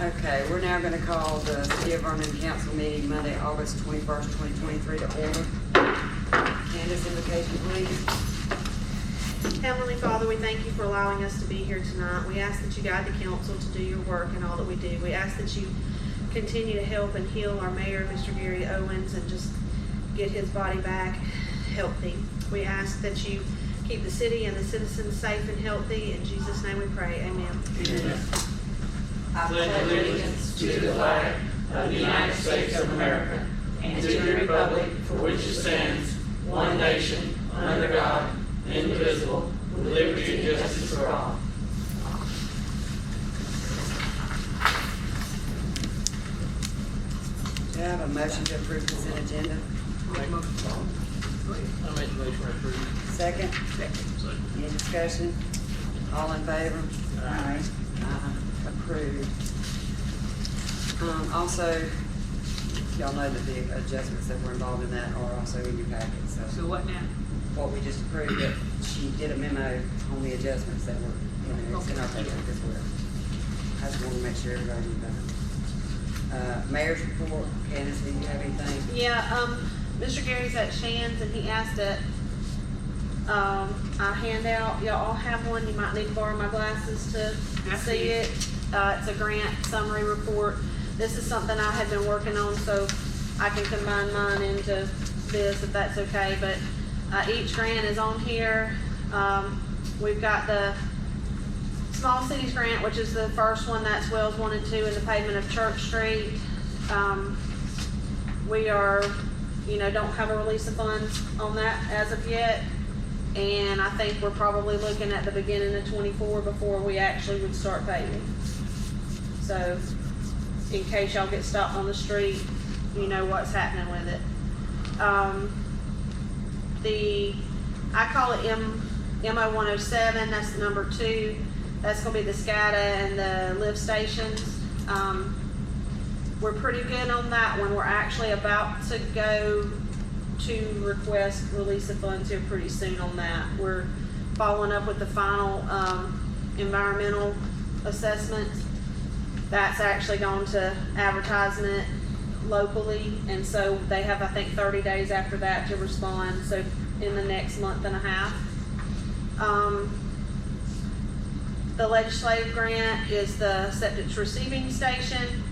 Okay, we're now gonna call the City of Vernon Council meeting Monday, August 21st, 2023 to order. Candace, invocation, please. Heavenly Father, we thank you for allowing us to be here tonight. We ask that you guide the council to do your work in all that we do. We ask that you continue to help and heal our mayor, Mr. Gary Owens, and just get his body back healthy. We ask that you keep the city and the citizens safe and healthy. In Jesus' name we pray, amen. Amen. I pledge allegiance to the flag of the United States of America and to the republic for which it stands, one nation, under God, indivisible, with liberty and justice for all. Do I have a motion to approve consent agenda? I make the motion to approve. Second? Any discussion? All in favor? Aye. Approved. Also, y'all know that the adjustments that were involved in that are also in your packet, so. So what now? What we just approved, that she did a memo on the adjustments that were in there, it's in our packet as well. I just want to make sure everybody knew that. Mayor's report, Candace, do you have anything? Yeah, Mr. Gary's at Shan's and he asked that I hand out, y'all all have one, you might need to borrow my glasses to see it. It's a grant summary report. This is something I had been working on, so I can combine mine into this if that's okay, but each grant is on here. We've got the Small Cities Grant, which is the first one, that's Wells 1 and 2 in the pavement of Church Street. We are, don't have a release of funds on that as of yet. And I think we're probably looking at the beginning of 24 before we actually would start paving. So, in case y'all get stopped on the street, you know what's happening with it. I call it MO 107, that's number 2. That's gonna be the SCADA and the lift stations. We're pretty good on that one. We're actually about to go to request release of funds here pretty soon on that. We're following up with the final environmental assessment. That's actually gone to advertisement locally, and so they have, I think, 30 days after that to respond, so in the next month and a half. The legislative grant is the septic receiving station.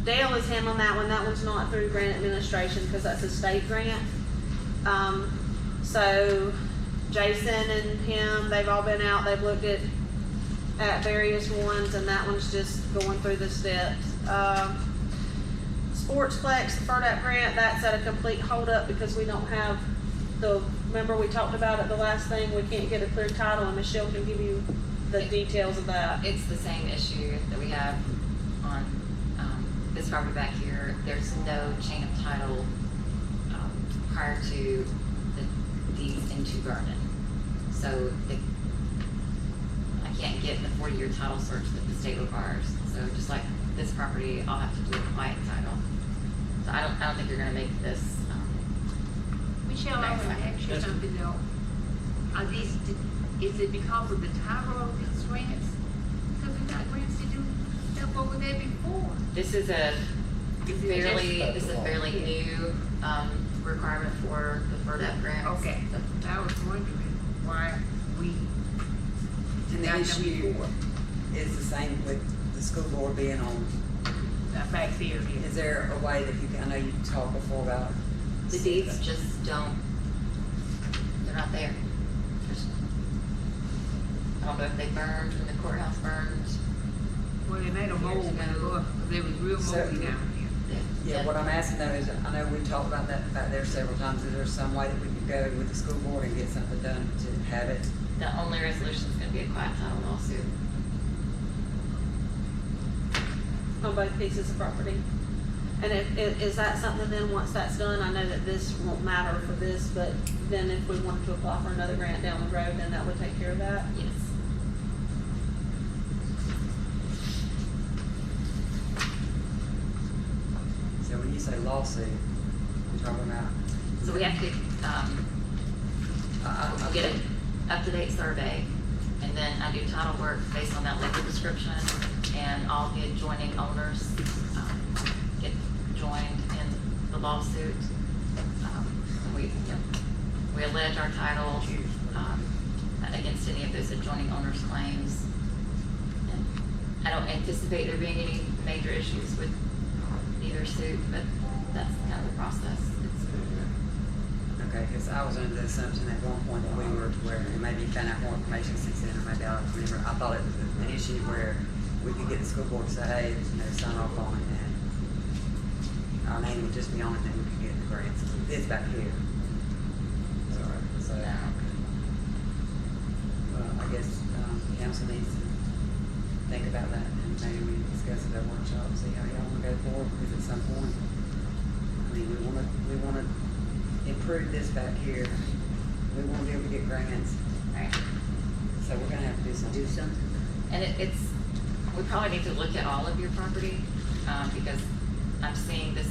Dale is handling that one. That one's not through grant administration because that's a state grant. So Jason and him, they've all been out. They've looked at various ones, and that one's just going through the steps. Sportsplex, the FERDAP grant, that's at a complete holdup because we don't have remember we talked about it the last thing, we can't get a clear title, and Michelle can give you the details of that. It's the same issue that we have on this property back here. There's no chain of title prior to the deeds into Vernon. So I can't get the 40-year title search that the state requires. So just like this property, I'll have to do a quiet title. So I don't think you're going to make this. Michelle, I want to ask you something though. Is it because of the title of these grants? Because we got grants to do stuff over there before. This is a fairly new requirement for the FERDAP grants. Okay, I was wondering why we And the got them issue before. is the same with the school board being on. Back there, Is there a way that you can, I know you talked before about. The deeds just they're not there. I don't know if they burned when the courthouse burned. Well, they made a mold when it was, because it was real moldy down here. Yeah, what I'm asking though is, I know we've talked about that back there several times, is there some way that we could go with the school board and get something done to have it? The only resolution is going to be a quiet title lawsuit. On both pieces of property. And is that something then, once that's done, I know that this won't matter for this, but then if we wanted to apply for another grant down the road, then that would take care of that? Yes. So when you say lawsuit, you're talking about? So we have to I'll get an up-to-date survey, and and then I do title work based on that legal description, and all the adjoining owners get joined in the lawsuit. We allege our title against any of those adjoining owners' claims. And I don't anticipate there being any major issues with either suit, but that's kind of the process. Okay, because I was under the assumption at one point that we were where, and maybe you found out more information since then, or maybe I don't remember. I thought it was an issue where we could get the school board to say, hey, sign off on it, and our name would just be on it, and then we could get the grants. It's back here. Sorry, so, well, I guess, council needs to think about that, and maybe we discuss it at a workshop, see how y'all wanna go forward, because at some point, I mean, we wanna improve this back here. We wanna be able to get grants, Right. so we're gonna have to do something. And we probably need to look at all of your property, because I'm seeing this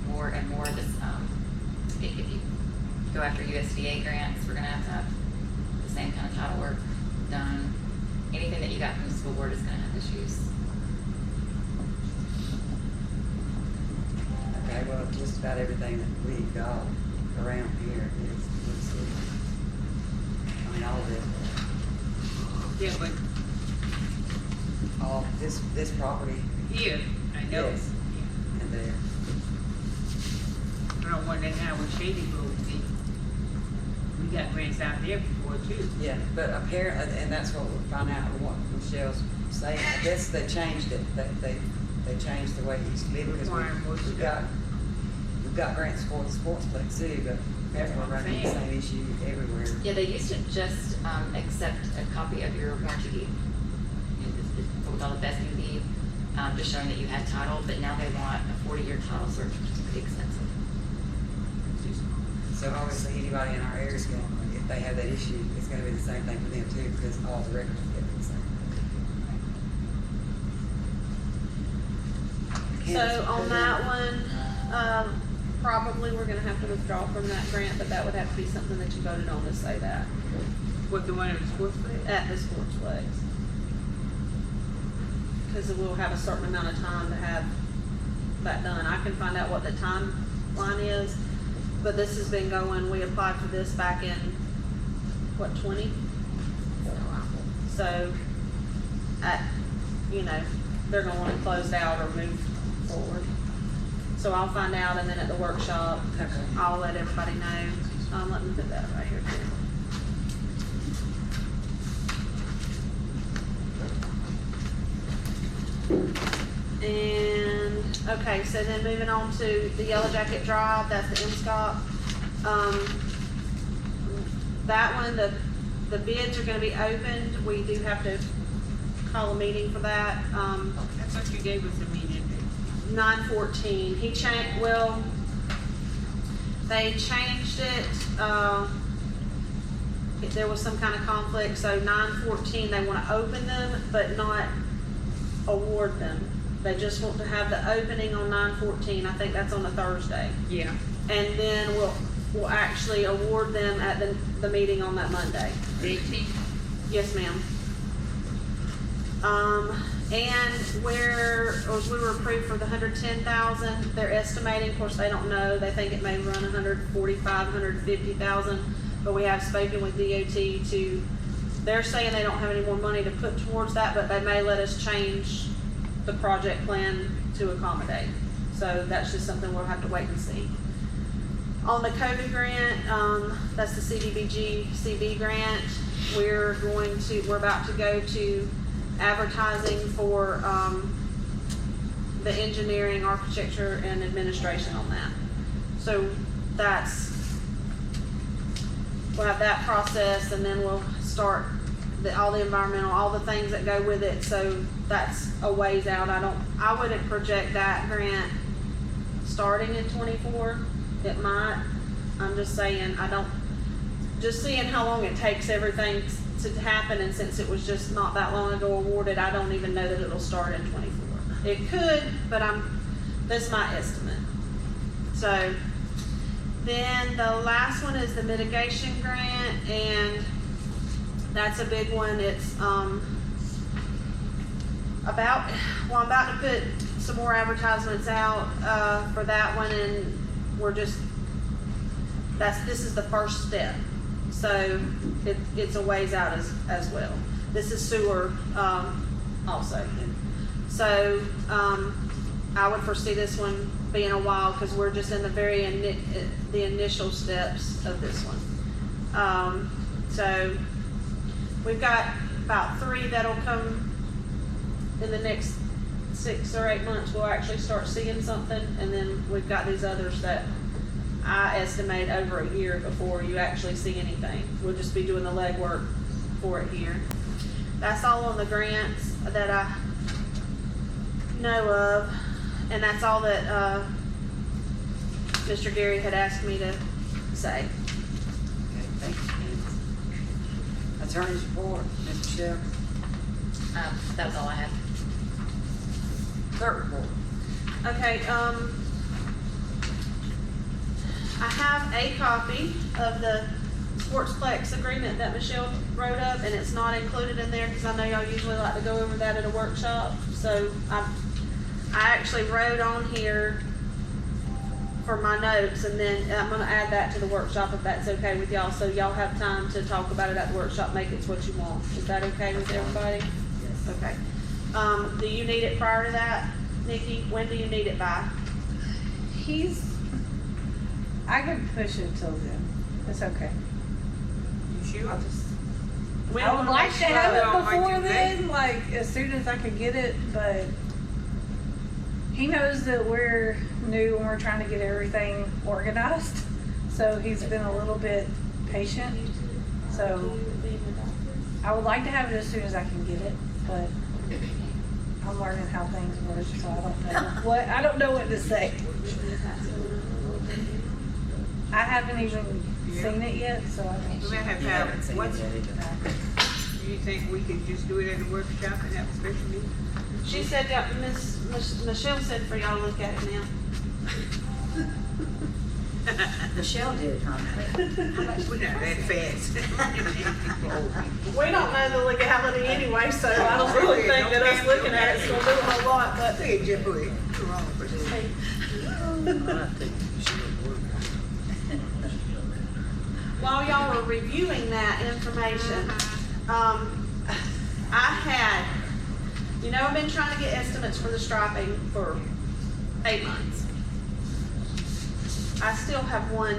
more and more, if you go after USDA grants, we're gonna have the same kind of title work done. Anything that you got from the school board is gonna have issues. Okay, well, just about everything that we've got around here is I mean, all of it, Yeah, but all, this property, here, I know. Yes. and there. I don't wonder now with Shady Grove, we got grants out there before too. Yeah, but apparently, and that's what we'll find out, what Michelle's saying, I guess they changed it, they changed the way it used to be, because we've got grants for the sportsplex too, but That's we're what I'm running the saying. same issue everywhere. Yeah, they used to just accept a copy of your warranty deed, what we call the vesting deed, just showing that you had title, but now they want a 40-year title search, which is pretty expensive. So obviously, anybody in our area is going, if they have that issue, it's gonna be the same thing for them too, because all the records are gonna be the same. So on that one, probably we're gonna have to withdraw from that grant, but that would have to be something that you voted on to say that What, the one at the sports place? at the sportsplex. Cause we'll have a certain amount of time to have that done. I can find out what the timeline is, but this has been going, we applied for this back in, what, 20? So, they're gonna want it closed out or moved forward. So I'll find out, and then at the workshop, I'll let everybody know. Let me put that right here too. And, okay, so then moving on to the Yellow Jacket Drive, that's the MSCOP. That one, the bids are gonna be opened. We do have to call a meeting for that. I thought you gave us a meeting. 9/14, they changed it, there was some kind of conflict, so 9/14, they wanna open them, but not award them. They just want to have the opening on 9/14, I think that's on a Thursday. Yeah. And then we'll actually award them at the meeting on that Monday. 18? Yes, ma'am. And we were approved for the 110,000, they're estimating, of course, they don't know, they think it may run 145, 150,000, but we have spoken with DOT they're saying they don't have any more money to put towards that, but they may let us change the project plan to accommodate. So that's just something we'll have to wait and see. On the COVID grant, that's the CDBG CB grant, we're about to go to advertising for the engineering, architecture, and administration on that. So we'll have that process, and then we'll start all the environmental, all the things that go with it. So that's a ways out. I wouldn't project that grant starting in 24. It might. I'm just saying, just seeing how long it takes everything to happen, and since it was just not that long ago awarded, I don't even know that it'll start in 24. It could, but that's my estimate. So then the last one is the mitigation grant, and That's a big one. It's, I'm about to put some more advertisements out, for that one, and this is the first step. So it's a ways out as well. This is sewer, also. So, I would foresee this one being a while, because we're just in the initial steps of this one. So we've got about 3 that'll come in the next 6 or 8 months. We'll actually start seeing something, and then we've got these others that I estimate over a year before you actually see anything. We'll just be doing the legwork for it here. That's all on the grants that I know of, and that's all that Mr. Gary had asked me to say. Okay, thank you, Candace. Attorney's report, Mr. Shell. That was all I had. Clerk report. Okay, I have a copy of the Sportsplex agreement that Michelle wrote up, and it's not included in there because I know y'all usually like to go over that at a workshop. So I actually wrote on here for my notes, and then I'm gonna add that to the workshop if that's okay with y'all, so y'all have time to talk about it at the workshop, make it what you want. Is that okay with everybody? Yes. Okay. Do you need it prior to that, Nikki? When do you need it by? I can push it till then. It's okay. You sure? I'll just. We I would wanna like make to sure- have don't it make before it then, like as soon as I could get it, but he knows that we're new and we're trying to get everything organized. So he's been a little bit patient. So I would like to have it as soon as I can get it, but I'm learning how things work, so I don't know what to say. I haven't even seen it yet, so I don't. We may have to Yeah, I have, haven't seen what, it yet either. do you think we could just do it at the workshop and have a special meeting? She said, Michelle said for y'all to look at it now. Michelle did, huh? We're not that fast. We don't know the legality anyway, so I don't really think that us looking at it's gonna do a whole lot, but. Hey, just put it. What's wrong with it? While y'all were reviewing that information, I've been trying to get estimates for the striping for 8 months. I still have one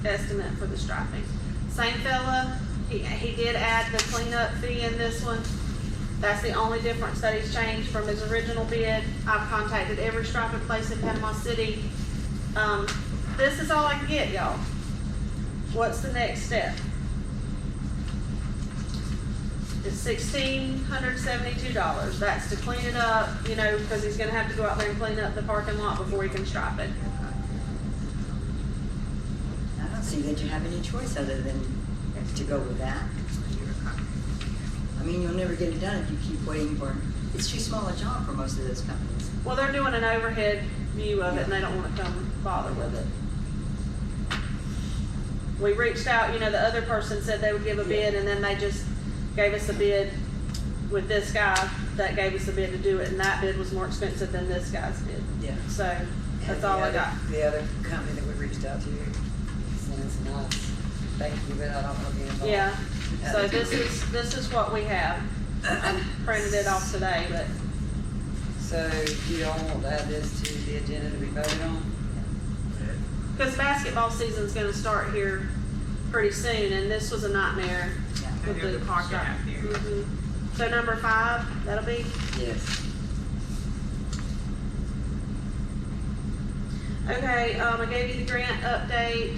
estimate for the striping. Same fella, he did add the cleanup fee in this one. That's the only difference that he's changed from his original bid. I've contacted every striping place in Panama City. This is all I can get, y'all. What's the next step? It's $1,672. That's to clean it up, because he's gonna have to go out there and clean up the parking lot before he can stripe it. I don't see that you have any choice other than to go with that. I mean, you'll never get it done if you keep waiting for, it's too small a job for most of those companies. Well, they're doing an overhead view of it and they don't wanna come bother with it. We reached out, the other person said they would give a bid, and then they just gave us a bid with this guy that gave us a bid to do it, and that bid was more expensive than this guy's bid. Yeah. So, that's all I got. The other company that we reached out to sent us a nice thank you, but I don't know if anybody. Yeah, so this is what we have. I printed it off today, but So you all want to add this to the agenda to be voted on? because basketball season's gonna start here pretty soon, and this was a nightmare. And with there's a parking out there. Mhm. So number 5, that'll be, Yes. okay, I gave you the grant update.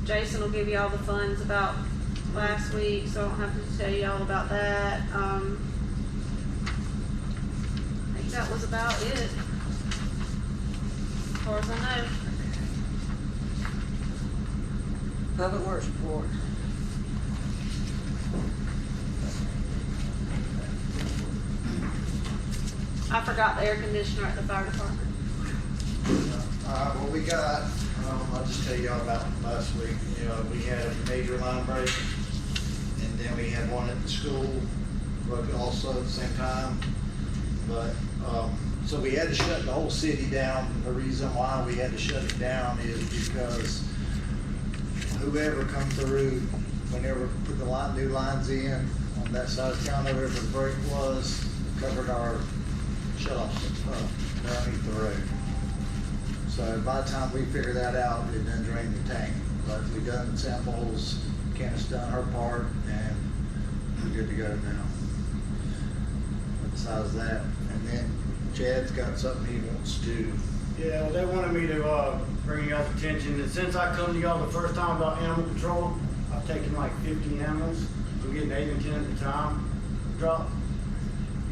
Jason will give you all the funds about last week, so I don't have to tell you all about that. I think that was about it, as far as I know. Public Works report. I forgot the air conditioner at the fire department. Well, we got, I'll just tell y'all about last week. You know, we had a major line break, and then we had one at the school, broke also at the same time. But, so we had to shut the whole city down. The reason why we had to shut it down is because whoever come through, whenever put the new lines in on that side of town, wherever the break was, covered our shut-offs underneath the road. So by the time we figure that out, it done drain the tank. But we done samples, Candace done her part, and we're good to go now. Besides that, and then Chad's got something he wants to. Yeah, well, they wanted me to bring y'all's attention, and since I come to y'all the first time about animal control, I've taken like 50 animals. I'm getting 8 and 10 at a time drop.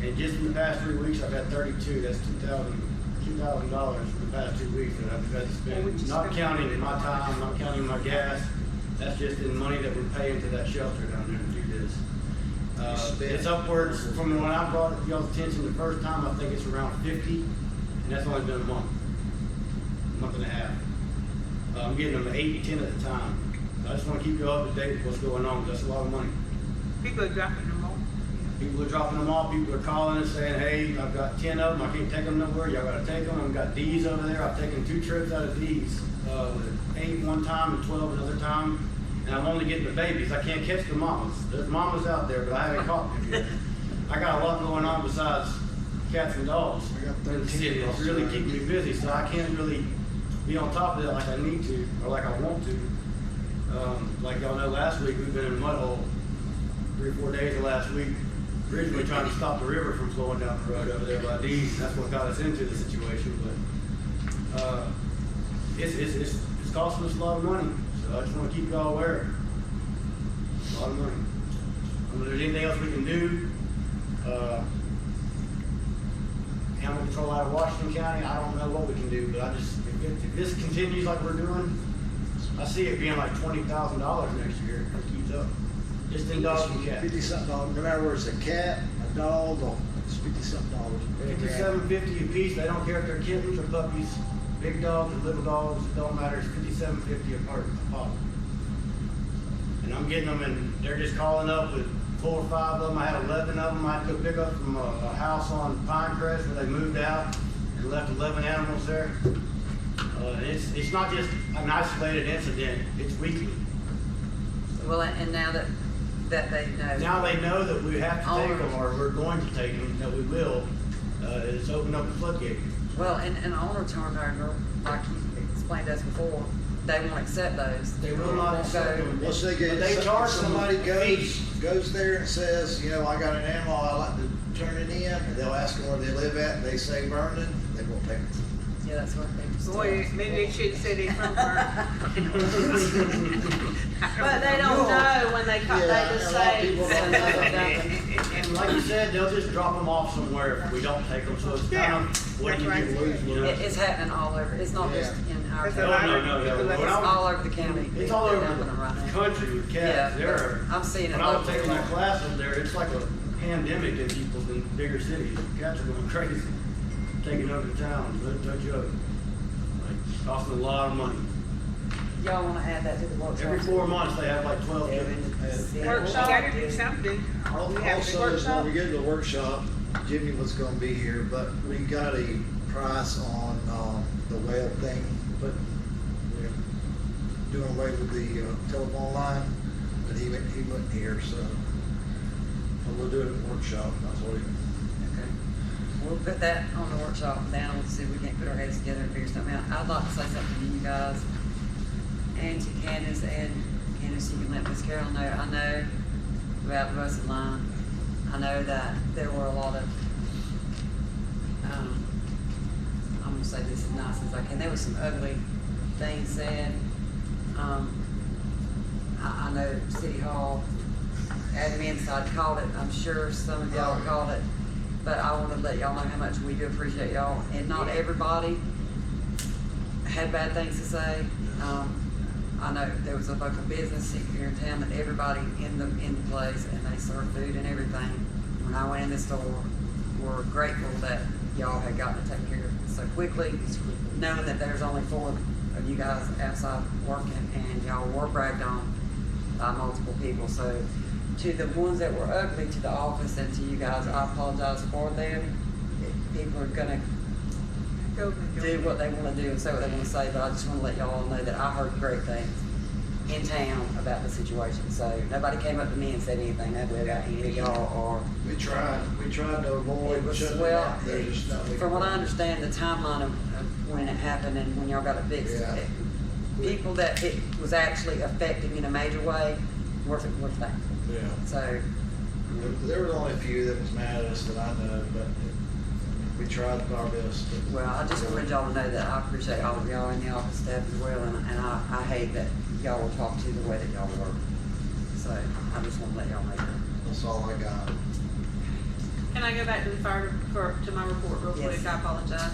And just in the past 3 weeks, I've had 32. That's $2,000 for the past 2 weeks that I've had to spend. Not counting my time, not counting my gas. That's just in money that we pay into that shelter down there to do this. It's upwards from when I brought y'all's attention the first time. I think it's around 50, and that's only been a month and a half. I'm getting them 8 and 10 at a time. I just want to keep you up to date with what's going on, because that's a lot of money. People are dropping them off. People are dropping them off. People are calling and saying, hey, I've got 10 of them. I can't take them nowhere. Y'all got to take them. I've got D's over there. I've taken 2 trips out of D's. 8 one time and 12 another time. And I'm only getting the babies. I can't catch the mamas. There's mamas out there, but I haven't caught them yet. I got a lot going on besides cats and dogs. I got in the 13 city. It's really dogs. keeping me busy, so I can't really be on top of that like I need to or like I want to. Like y'all know, last week we've been in a mud hole 3 or 4 days of last week. Originally trying to stop the river from flowing down the road over there by D's. That's what got us into the situation. But it's costing us a lot of money. So I just want to keep y'all aware. A lot of money. If there's anything else we can do, animal control out of Washington County, I don't know what we can do, but I just, if this continues like we're doing, I see it being like $20,000 next year if it keeps up. Just in dogs and cats. $50-something, no matter whether it's a cat, a dog, or it's $50-something. $57.50 a piece. They don't care if they're kittens or puppies, big dogs or little dogs. It don't matter. It's $57.50 a pop. And I'm getting them, and they're just calling up with 4 or 5 of them. I had 11 of them. I had to go pick up from a house on Pinecrest where they moved out and left 11 animals there. It's not just an isolated incident. It's weekly. Well, and now that they know. Now they know that we have to take them, or we're going to take them, that we will. It's opened up the floodgate. Well, and owner turnover, like you explained to us before, they won't accept those. They will not Won't accept go. them. Once they But get, they charge them somebody fees. goes there and says, you know, I got an animal, I like to turn it in, and they'll ask them where they live at, and they say Vernon, they won't take it. Yeah, that's what they just Boy, maybe they should say they from Vernon. But they don't know when they come, Yeah, they just a lot of say. people don't know. And like you said, they'll just drop them off somewhere if we don't take them, so it's kind of, what do you That's get right. lose, you know? It's happening all over. It's not just in our There's a No, lot town. of no, no, people no. that- When It's I all was- over the county. It's all They're over happening right the now. country with Yeah, cats. There are, I'm seeing it when I was locally. taking my classes there, it's like a pandemic in people in bigger cities. Cats are going crazy, taking over town, no joke. Like, costing a lot of money. Y'all wanna add that to the workshop? Every 4 months, they have like 12 kittens. We Workshop. gotta do something. We have to Also, when we workshop. get to the workshop, Jimmy was gonna be here, but we got a price on, the whale thing, but we're doing away with the, telephone line, but he wasn't here, so. But we'll do it at the workshop, that's what he. Okay. We'll put that on the workshop down, we'll see if we can't put our heads together and figure something out. I'd like to say something to you guys, and to Candace, and Candace, you can let Miss Carol know. I know about the busing line, I know that there were a lot of, I'm gonna say this as nice as I can, there was some ugly things said. I know City Hall, admin side called it, I'm sure some of y'all called it, but I wanna let y'all know how much we do appreciate y'all, and not everybody had bad things to say. I know there was a local business here in town that everybody in the place, and they served food and everything. When I went in the store, we're grateful that y'all had gotten to take care of it so quickly, knowing that there's only 4 of you guys outside working, and y'all were bragged on by multiple people. So to the ones that were ugly to the office and to you guys, I apologize for them. People are gonna do what they wanna do and say what they wanna say, but I just wanna let y'all know that I heard great things in town about the situation. So nobody came up to me and said anything ugly about any of y'all, or We tried to avoid it was, shutting it well, down. There's just nothing we from what can I do. understand, the timeline of when it happened and when y'all got it fixed, Yeah. people that it was actually affecting in a major way were thankful. Yeah. So, There was only a few that was mad at us that I know, but we tried our best. well, I just wanted y'all to know that I appreciate all of y'all in the office staff as well, and I hate that y'all were talked to the way that y'all were. So, I just want to let y'all know that. That's all I got. Can I go back to the fire, to my report real Yes. quick? I apologize.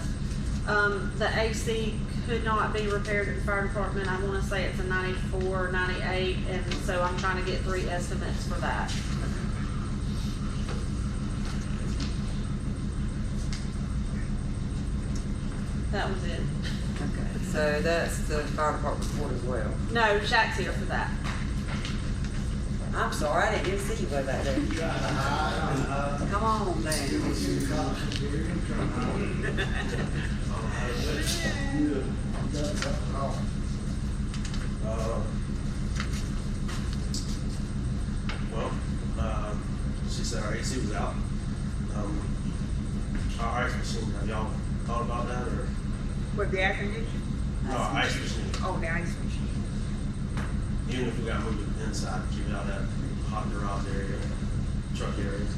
The AC could not be repaired at the fire department. I wanna say it's a 94, 98, and so I'm trying to get 3 estimates for that. That was it. Okay, so that's the fire department report as well. No, Shaq's here for that. I'm sorry, I didn't even see you way back there. Come on, man. Well, she said our AC was out. Our ice machine, have y'all thought about that, or? With the air conditioner? No, our ice machine. Oh, the ice machine. Even if we gotta move it inside, keep it out of that hot garage area, truck areas.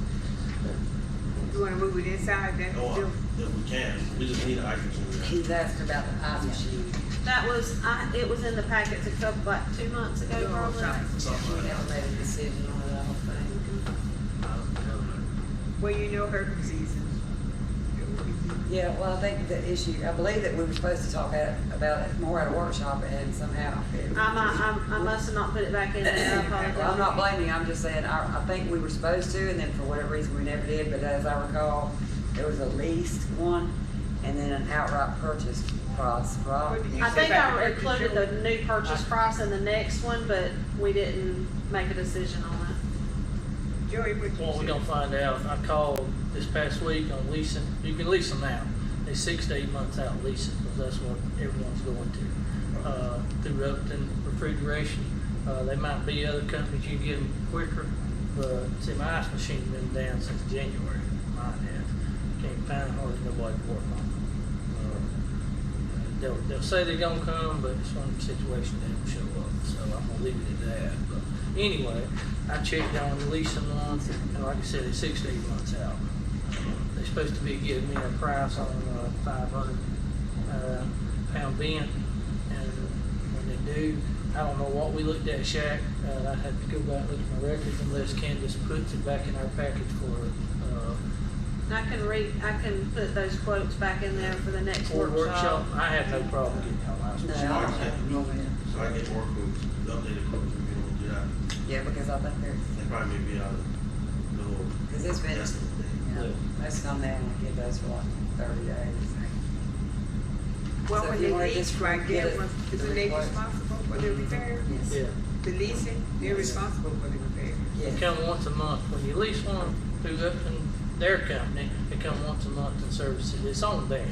You wanna move it inside, then Oh, do? if we can, we just need an ice machine. He's asking about the ice machine. That was, it was in the packets a couple, like 2 months ago, probably. Something We like that. never made a decision on it, I don't think. Well, you know her season. Yeah, well, I think the issue, I believe that we were supposed to talk about it more at a workshop, and somehow. I must have not put it back in there, I apologize. Well, I'm not blaming you, I'm just saying, I think we were supposed to, and then for whatever reason, we never did, but as I recall, there was a leased one, and then an outright purchase price, right? I think I included the new purchase price in the next one, but we didn't make a decision on it. Joey, what you Well, we're say? gonna find out. I called this past week on leasing. You can lease them now. They're 6 to 8 months out leasing, because that's what everyone's going to. Through Upton Refrigeration, they might be other companies you can get them quicker, but see, my ice machine's been down since January. Mine has. Can't find hardly nobody to work on. They'll say they're gonna come, but it's one of the situations they don't show up, so I'm gonna leave it at that. But anyway, I checked on the leasing one, and like I said, it's 6 to 8 months out. They're supposed to be giving me a price on 500 pound bin, and when they do, I don't know what we looked at, Shaq. I had to go back and look at my records unless Candace puts it back in our package for I can put those quotes back in there for the next workshop. I have no problem getting y'all ice No, machine. I don't have no man. So I get more quotes, the updated quotes, we can do that. Yeah, because I think there's, They probably may be out of the little because it's been, estimate thing. you know, let's come down and get those for like 30 days. Well, So when if you they wanna lease just right get there, it, isn't they responsible for the repair? Yes. Yeah. The leasing, they're responsible for the repair. They Yes. come once a month. When you lease one through Upton, their company, they come once a month and service it. It's on them.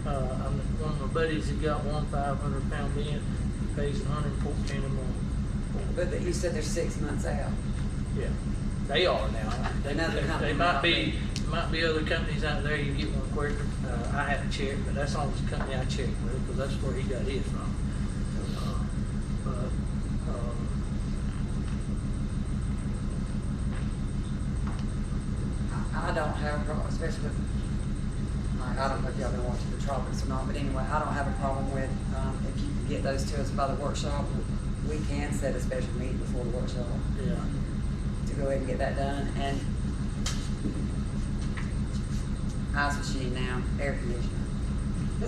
One of my buddies that got one 500 pound bin, he pays $114 a month. But you said they're 6 months out. Yeah, they are now. Another company They might might be other companies out there you can get one quicker. I haven't checked, but that's the only company I checked with, because that's where he got his from. But I don't have a problem, especially with, like, I don't know if y'all been watching the tropics or not, but anyway, I don't have a problem with, if you can get those to us by the workshop, we can set a special meeting before the workshop yeah. to go ahead and get that done, and ice machine now, air conditioner. I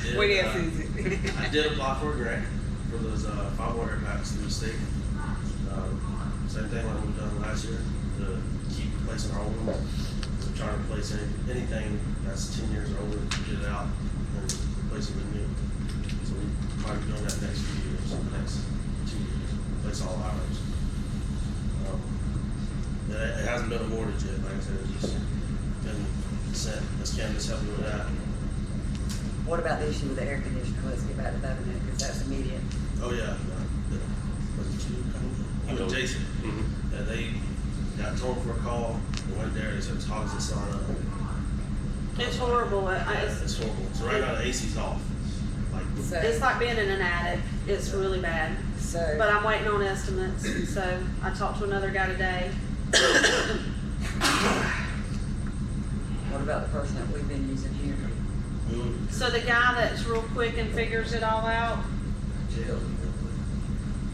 did, What else is it? I did apply for a grant for those 5 water packs through the state. Same thing like we've done last year, to keep replacing our old ones. So trying to replace anything that's 10 years or older, get it out and replace it with new. So we probably be doing that next few years, the next 2 years, replace all ours. It hasn't been awarded yet, like I said, it's just been sent. Ms. Candace helped me with that. What about the issue with the air conditioner? Let's get back to that in a minute, because that's immediate. Oh, yeah, was it you? You and Jason. Yeah, they got told for a call, they went there, they said it's hot as the sauna. It's horrible. It's horrible. So right now the AC's off. Like, So, It's like being in an attic. It's really bad. so. But I'm waiting on estimates, so I talked to another guy today. What about the person that we've been using here? So the guy that's real quick and figures it all out,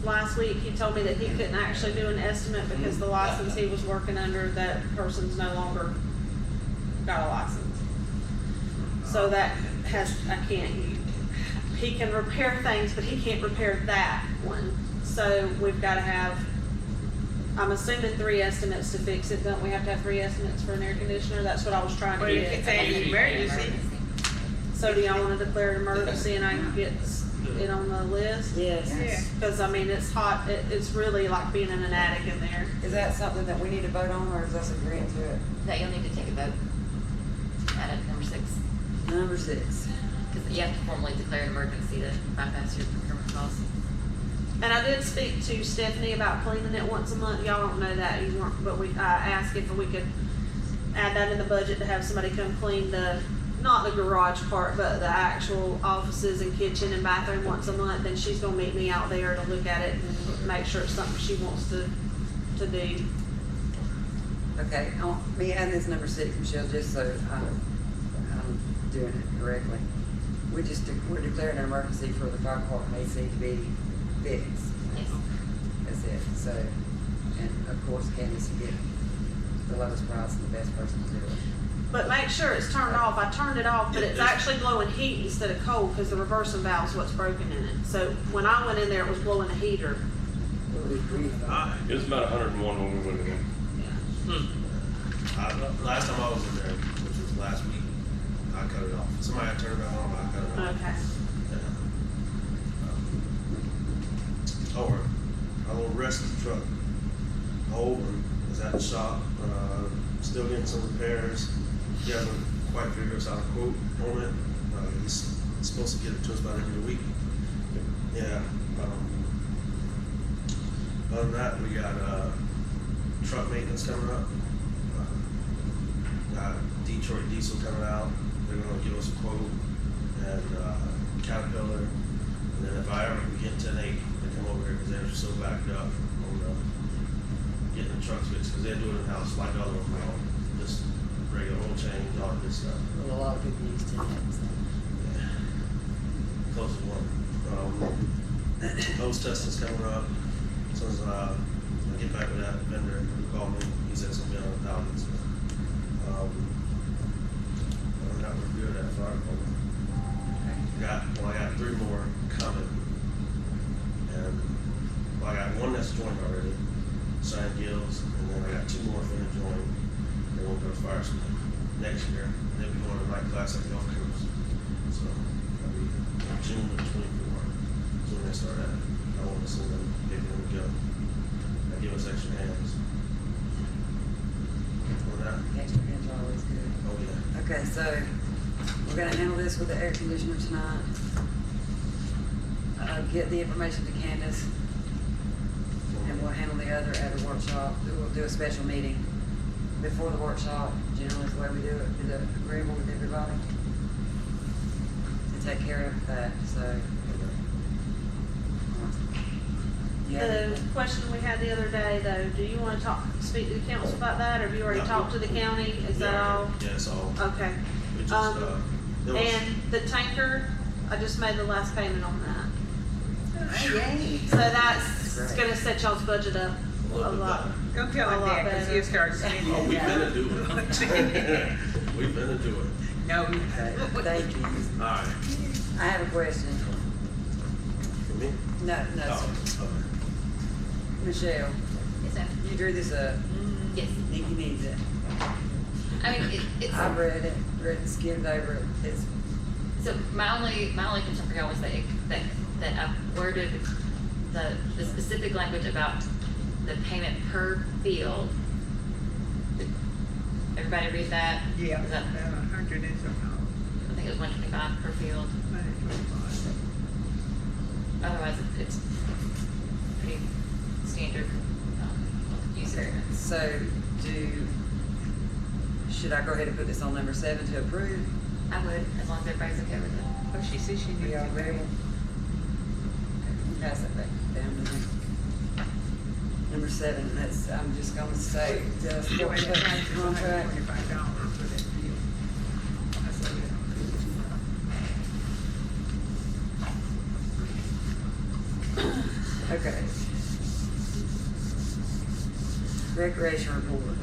last week he told me that he couldn't actually do an estimate because the license he was working under, that person's no longer got a license. So that he can repair things, but he can't repair that one. So we've gotta have, I'm assuming 3 estimates to fix it. Don't we have to have 3 estimates for an air conditioner? That's what I was trying to Well, you get. can say an emergency. So do y'all wanna declare an emergency and I can get it on the list? Yes. Yeah. Cause I mean, it's hot, it's really like being in an attic in there. Is that something that we need to vote on, or is us agreeing to it? That you'll need to take a vote at it, number 6. Number 6. Because you have to formally declare an emergency to bypass your procurement costs. And I did speak to Stephanie about cleaning it once a month. Y'all don't know that, you weren't, but I asked if we could add that in the budget to have somebody come clean not the garage part, but the actual offices and kitchen and bathroom once a month. And she's gonna meet me out there to look at it and make sure it's something she wants to do. Okay, me add this number 6, Michelle, just so I'm doing it correctly. We're declaring an emergency for the fire department AC to be fixed. Yes. That's it. So, and of course, Candace will get the lowest price and the best person to do it. But make sure it's turned off. I turned it off, but it's actually blowing heat instead of cold because the reversing valve's what's broken in it. So when I went in there, it was blowing the heater. What do we agree on? It was about 101 when we went in there. Last time I was in there, which was last week, I cut it off. Somebody had turned it on, I cut it off. Okay. Our little rescue truck, Holden, is at the shop, still getting some repairs. He hasn't quite figured us out a quote on it. He's supposed to get it to us by the end of the week. Yeah. Other than that, we got truck maintenance coming up. Got Detroit Diesel coming out. They're gonna give us a quote, and Caterpillar. And then if I ever can get 10-8, they come over here because they're so backed up on getting the trucks fixed because they do it in house like other ones now. Just regular oil change, all that good stuff. Well, a lot of people use 10 X. Yeah. Closest one. Hose testing's coming up. As soon as I get back with that vendor who called me, he said it's gonna be on 1,000. So, other than that, we're good at fire department. I got 3 more coming. And I got 1 that's joined already, Shine Gills, and then I got 2 more finna join. They won't go to fire school next year. They'll be going to night class at the golf course. So that'll be June of 24. So when they start at, I want to send them, get them to go. That give us extra hands. On that. Extra hands are always good. Oh yeah. Okay, so we're gonna handle this with the air conditioner tonight. Get the information to Candace, and we'll handle the other at a workshop. We'll do a special meeting before the workshop. Generally, is the way we do it. Is that agreeable with everybody? To take care of that. So, yeah. The question we had the other day, though, do you want to speak to the council about that, or have you already talked to the county? Is that all? Yeah, it's all. Okay. We just, it was, And the tanker, I just made the last payment on that. Yay. So that's Great. gonna set y'all's budget up a lot. Don't tell him that, because he'll start spending. oh, we've been to do it. We've been to do it. No. Okay, thank you. All right. I have a question. For me? No, sir. Okay. Michelle, Yes, sir. you drew this up. Yes. Nikki needs it. I mean, it's. I've read it, skimmed over it. It's So my only concern for y'all was that I worded the specific language about the payment per field. Did everybody read that? Yeah, Is that, 100 and something. I think it was 125 per field. 125. Otherwise, it's pretty standard use agreements. So should I go ahead and put this on number 7 to approve? I would, as long as everybody's okay with it. Oh, she said she needs Yeah, to very read. well. Pass it back down to there. Number 7, that's, I'm just gonna say, just Yeah, what and the price is contract. $125 for that field. That's what Okay. Recreation report.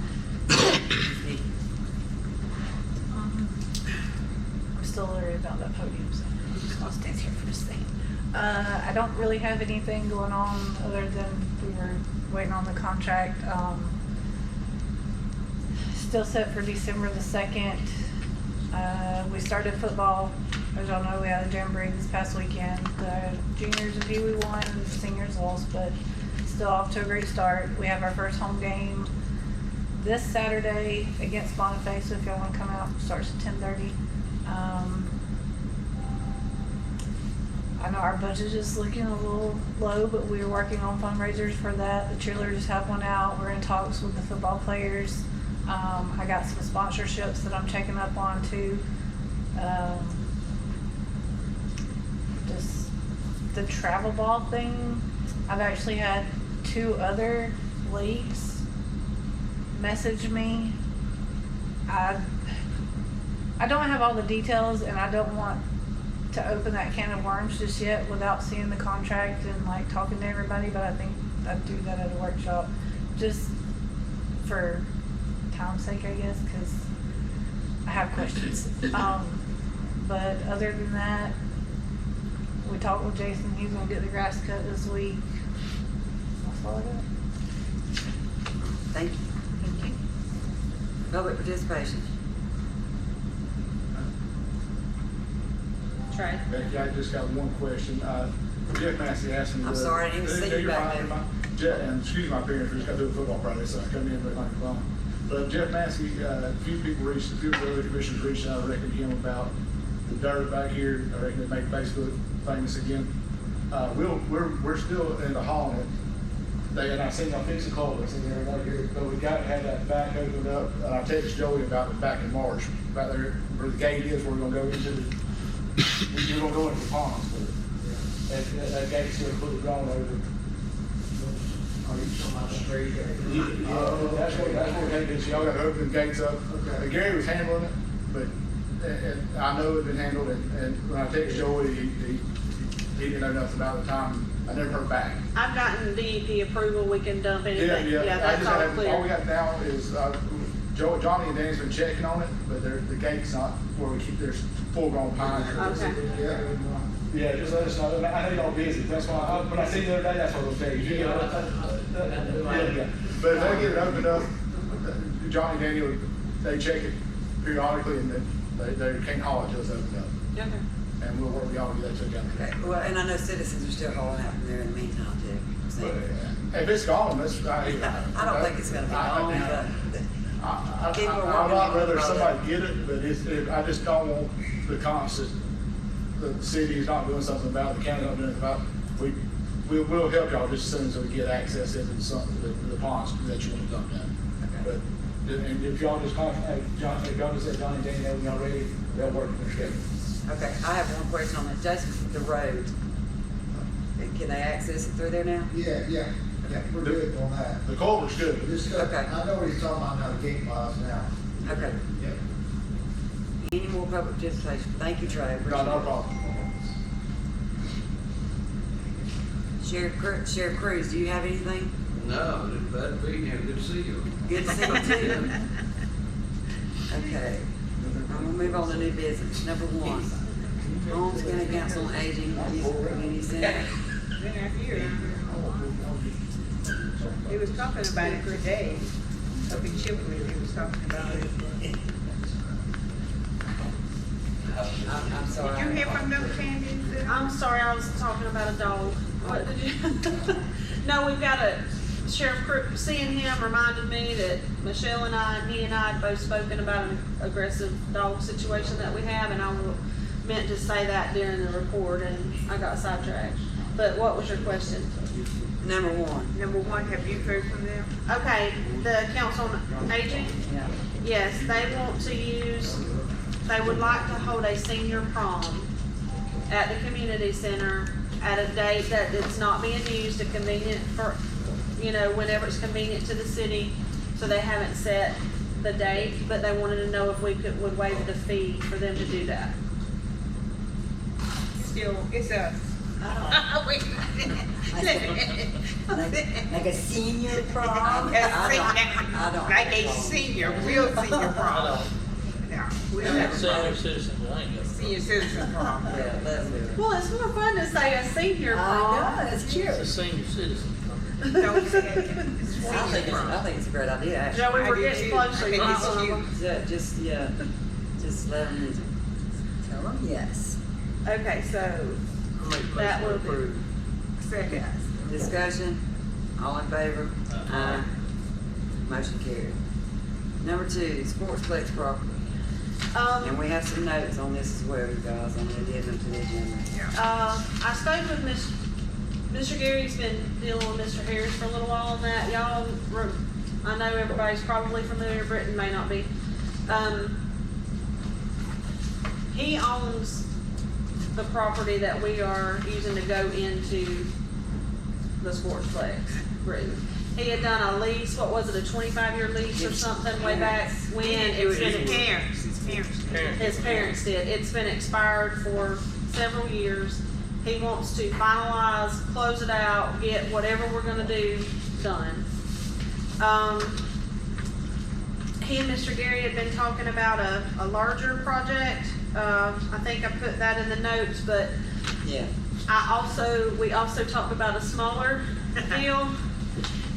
I'm still worried about that podium, so I'll stand here for this thing. I don't really have anything going on other than we were waiting on the contract. Still set for December the 2nd. We started football. As y'all know, we had a jamboree this past weekend. The juniors and Pee Wee won, and the seniors lost, but still off to a great start. We have our first home game this Saturday against Boniface, so if y'all want to come out, it starts at 10:30. I know our budget is looking a little low, but we're working on fundraisers for that. The cheerleaders have one out. We're in talks with the football players. I got some sponsorships that I'm checking up on too. Just the travel ball thing. I've actually had 2 other leagues message me. I don't have all the details, and I don't want to open that can of worms just yet without seeing the contract and like talking to everybody, but I think I'd do that at a workshop just for time's sake, I guess, because I have questions. But other than that, we talked with Jason. He's gonna get the grass cut this week. That's all I got. Thank you. Thank you. Public participation. Trey? Becky, I just got one question. Jeff Massey asked me. I'm sorry, I didn't see you you're back fine. there. Jeff, and excuse my appearance, we just got to do a football practice, so I come in with my phone. But Jeff Massey, a few of the other commissioners reached out, I reckon, to him about the dirt back here. I reckon it make Facebook famous again. We're still in the hauling it. And I seen y'all fix the culvert, I seen everybody here, but we got to have that back opened up. And I texted Joey about it back in March, right there where the gate is, where we're gonna go into the, we're gonna go into the ponds, but that gate's still fully drawn over. Are you talking about the street? Yeah, that's where the gate is, y'all gotta open the gates up. Gary was handling it, but, and I know it's been handled, and when I texted Joey, he didn't know nothing about the time. I never heard back. I've gotten DEP approval, we can dump anything, Yeah, I that's just all have, all we clear. got now is, Johnny and Danny's been checking on it, but the gate's not where we keep, there's full-grown pines. Okay. Yeah, just let us know. I know y'all busy, that's why, when I see you the other day, that's what I'll tell you. Yeah. But if they get it opened up, Johnny and Danny, they check it periodically, and they can't haul it till it's opened up. Okay. And we'll work with y'all to get that took out. Okay, well, and I know citizens are still hauling out from there in the meantime too. So, If it's gone, that's, I don't think it's gonna be long, but I'd not rather somebody get it, but I just don't want the constant, the city is not doing something about it, the county not doing anything about it. We'll help y'all just as soon as we get access into the ponds that you want to dump down. But, and if y'all just contact, John, if y'all just let Johnny and Danny know when y'all ready, they'll work in their schedule. okay, I have one question on that. Jason, the road, can they access it through there now? Yeah, we're good on that. The culvert's good. Okay. I know what he's talking about now, the gate miles now. Okay. Yep. Any more public participation? Thank you, Trey. No, no problem. Sheriff Cruz, do you have anything? No, it's glad to be here, good to see you. Good to see you too. Okay, I'm gonna move on to new business. Number 1, Holmes County Council on Aging Community Center. Been out here. He was talking about it for days. Up in Chipwood, he was talking about it. I'm sorry. Did you hear from them, Candy? I'm sorry, I was talking about a dog. What did you? No, we've got a, Sheriff Crook, seeing him reminded me that Michelle and I, and he and I had both spoken about an aggressive dog situation that we have, and meant to say that during the report, and I got sidetracked. But what was your question? Number one. Number one, have you heard from them? Okay, the council on aging? Yeah. Yes, they would like to hold a senior prom at the community center at a date that it's not being used, a convenient for, whenever it's convenient to the city. So they haven't set the date, but they wanted to know if we would waive the fee for them to do that. It's us. Wait a minute. Like a senior prom? I don't. Like a senior, real senior prom. No, we don't have a Senior prom. citizens, I ain't got. Senior citizen prom. Yeah, let's do it. Well, it's more fun to say a senior I prom. know, that's cute. It's a senior citizen. Don't say it. It's I think senior prom. I think it's a great idea, actually. Joey, we're I do getting too. closer. I You think might it's wanna- cute. Just let them use it. Tell them yes. Okay, so I make That motion to will be- approve. Second. Discussion, all in favor? Aye. Motion carried. Number two, Sportsplex property. And we have some notes on this as well, you guys, on the addendum to the agenda. I spoke with Mr. Gary's been dealing with Mr. Harris for a little while on that. Y'all, I know everybody's probably familiar, Britton may not be. He owns the property that we are using to go into the Sportsplex, Britton. He had done a lease, what was it, a 25-year lease or something way back when? It was It's his been- parents. His parents. His parents did. It's been expired for several years. He wants to finalize, close it out, get whatever we're gonna do done. He and Mr. Gary had been talking about a larger project. I think I put that in the notes, but Yeah. we also talked about a smaller deal.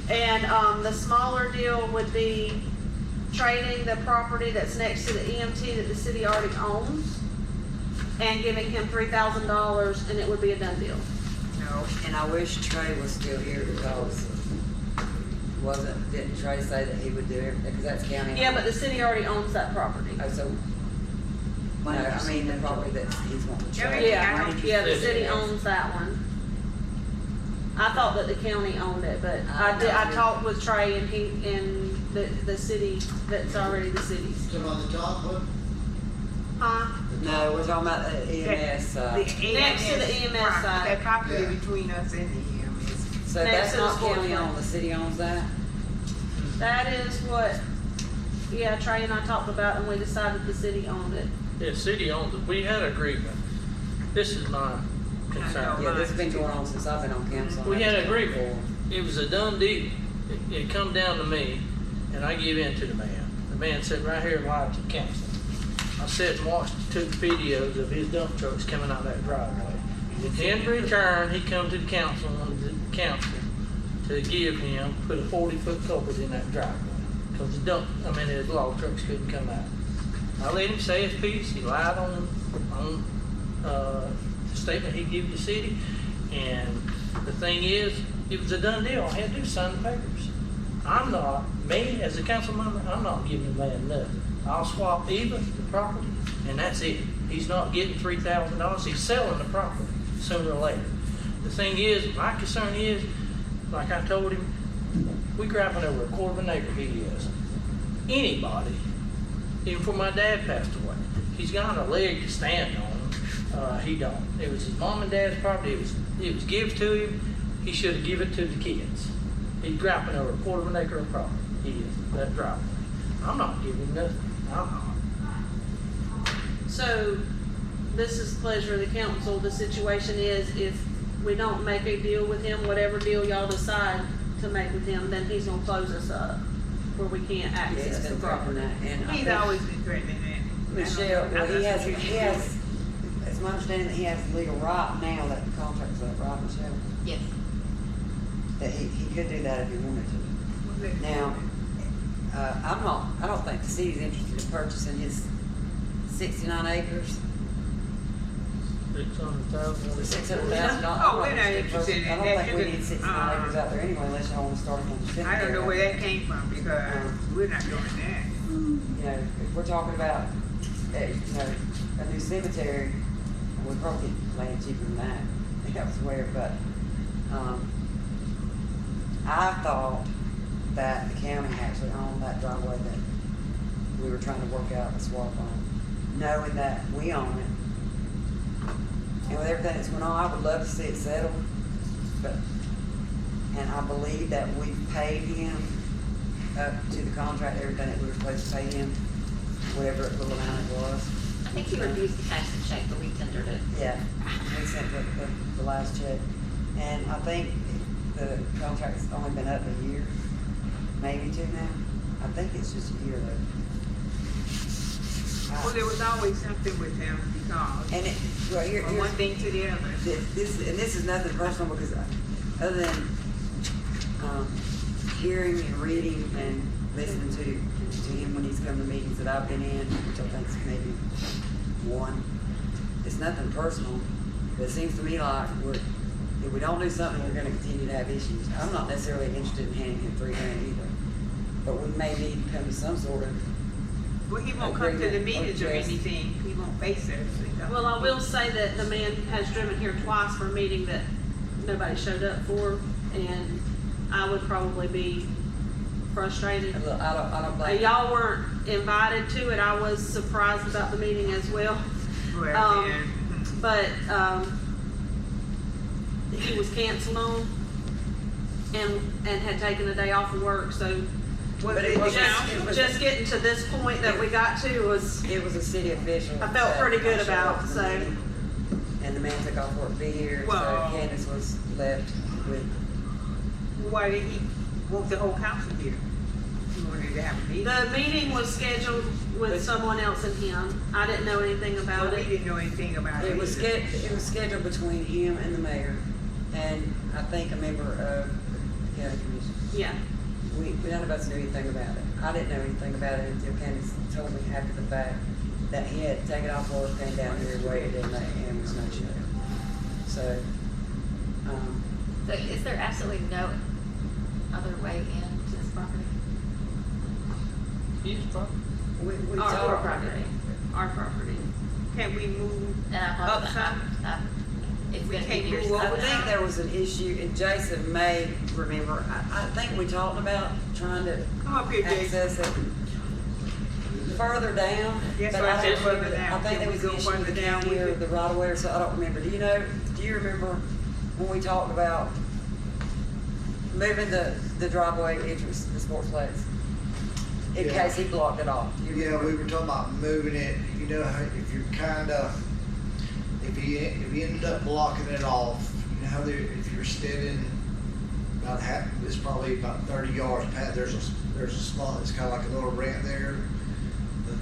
And, the smaller deal would be trading the property that's next to the EMT that the city already owns and giving him $3,000, and it would be a done deal. No. And I wish Trey was still here because didn't Trey say that he would do it, because that's county? Yeah, but the city already owns that property. Oh, so, no, I mean, the property that he's wanting to Yeah, trade. Yeah, the city owns that one. I thought that the county owned it, but I talked with Trey and the city, that's already the city's. Still on the top one? Huh? No, we're talking about the EMS, The Next to the EMS right, side. That property between us and the EMS. so next that's to the not sports county complex. owned, the city owns that? That is what, yeah, Trey and I talked about, and we decided the city owned it. Yeah, city owns it. We had an agreement. This is my concern. Yeah, this has been going on since I've been on council. We had an agreement. It was a done deal. It come down to me, and I give in to the man. The man sat right here live to the council. I sat and watched, took videos of his dump trucks coming out that driveway. In return, he come to the council, to give him, put a 40-foot culvert in that driveway. Cause his log trucks couldn't come out. I let him say his piece. He lied on the statement he gave the city. And the thing is, it was a done deal. I had to sign the papers. Me as a council member, I'm not giving the man nothing. I'll swap even the property, and that's it. He's not getting $3,000. He's selling the property sooner or later. The thing is, my concern is, like I told him, we grabbing over a quarter of an acre he is. Anybody, even before my dad passed away, he's got a leg to stand on. He don't. It was his mom and dad's property. It was given to him. He should have given it to the kids. He's grabbing over a quarter of an acre of property. He is, that driveway. I'm not giving him nothing. I'm not. So, this is the pleasure of the council. The situation is, if we don't make a deal with him, whatever deal y'all decide to make with him, then he's gonna close us up, where we can't Yeah, he's access the been threatening property. that, and I He's think always been threatening that. Michelle, well, he has, it's my understanding that he has legal right now that the contract's up, right, Michelle? Yes. That he could do that if he wanted to. Now, I don't think the city's interested in purchasing his 69 acres. The 600,000. Oh, we're not interested in I don't that. think we need 600 acres out there anyway unless y'all wanna start on the cemetery. I don't know where that came from because we're not doing that. You know, if we're talking about, a new cemetery, we'd probably get land cheaper than that, elsewhere, but, I thought that the county actually owned that driveway that we were trying to work out a swap on, knowing that we own it. And with everything that's going on, I would love to see it settled, but, and I believe that we paid him up to the contract, everything that we were supposed to pay him, whatever little amount it was. I think he refused to cash the check, but we tendered it. Yeah, we sent the last check, and I think the contract's only been up a year, maybe 2 now. I think it's just a year though. Well, there was always something with them because And it, well, from one thing to the other. this is nothing personal because other than hearing and reading and listening to him when he's come to meetings that I've been in, which I think is maybe one, it's nothing personal, but it seems to me like if we don't do something, we're gonna continue to have issues. I'm not necessarily interested in handing him $3 grand either, but we may need to come to some sort of. Well, he won't come to the agreement meetings or just- anything. He won't face it. Well, I will say that the man has driven here twice for a meeting that nobody showed up for, and I would probably be frustrated. Look, I don't blame you. Y'all weren't invited to it. I was surprised about the meeting as well. Well, then, But, he was canceled on and had taken a day off of work, so was But it it was- just getting to this point that we got to was, It was a city official. I felt that pretty good showed about, up to the so. meeting, and the man took off work to be here, so Well- Candace was left with, why did he want the whole council here? He wanted to have a meeting. the meeting was scheduled with someone else and him. I didn't know anything about But we it. didn't know anything about it. it was scheduled between him and the mayor, and I think a member of the county commission. Yeah. None of us knew anything about it. I didn't know anything about it until Candace told me after the fact that he had taken off work, came down here, waited, and was no show. So, So is there absolutely no other way into this property? we Our talked. property. Our property. Can we move And I up apologize, some? it's We been can't years. move I over think there was an issue, and Jason may remember, I think we talked about trying to Come up here, Jason. access it further down. Yes, but I I said don't further remember- down. I think Can there we was go an issue with further the down county with or it? the right of way, or so I don't remember. Do you remember when we talked about moving the driveway entrance to the sportsplex? In Yeah. case he blocked it off? Do you Yeah, remember? we were talking about moving it, you know, how if you're if you ended up blocking it off, you know how there, if you're standing about it's probably about 30 yards past, there's a spot that's kind of like a little ramp there.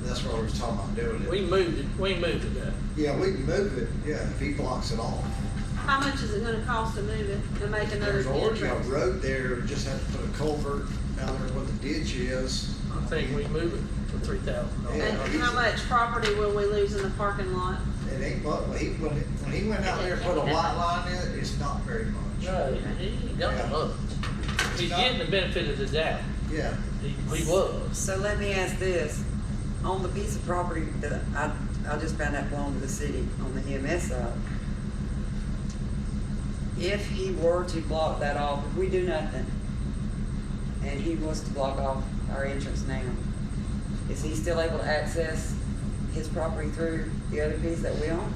That's what we was talking about doing it. We moved it. Yeah, we can move it, yeah, if he blocks it off. How much is it gonna cost to move it and make another There's already a entrance? road there, just have to put a culvert out there where the ditch is. I think we move it for $3,000. Yeah. And how much property will we lose in the parking lot? It ain't much, when he went out there and put a white line in it, it's not very much. No, he ain't done Yeah. much. He's getting the benefit of the doubt. Yeah. He was. So let me ask this, on the piece of property that I just found out belonged to the city on the EMS side, if he were to block that off, if we do nothing, and he was to block off our entrance now, is he still able to access his property through the other piece that we own?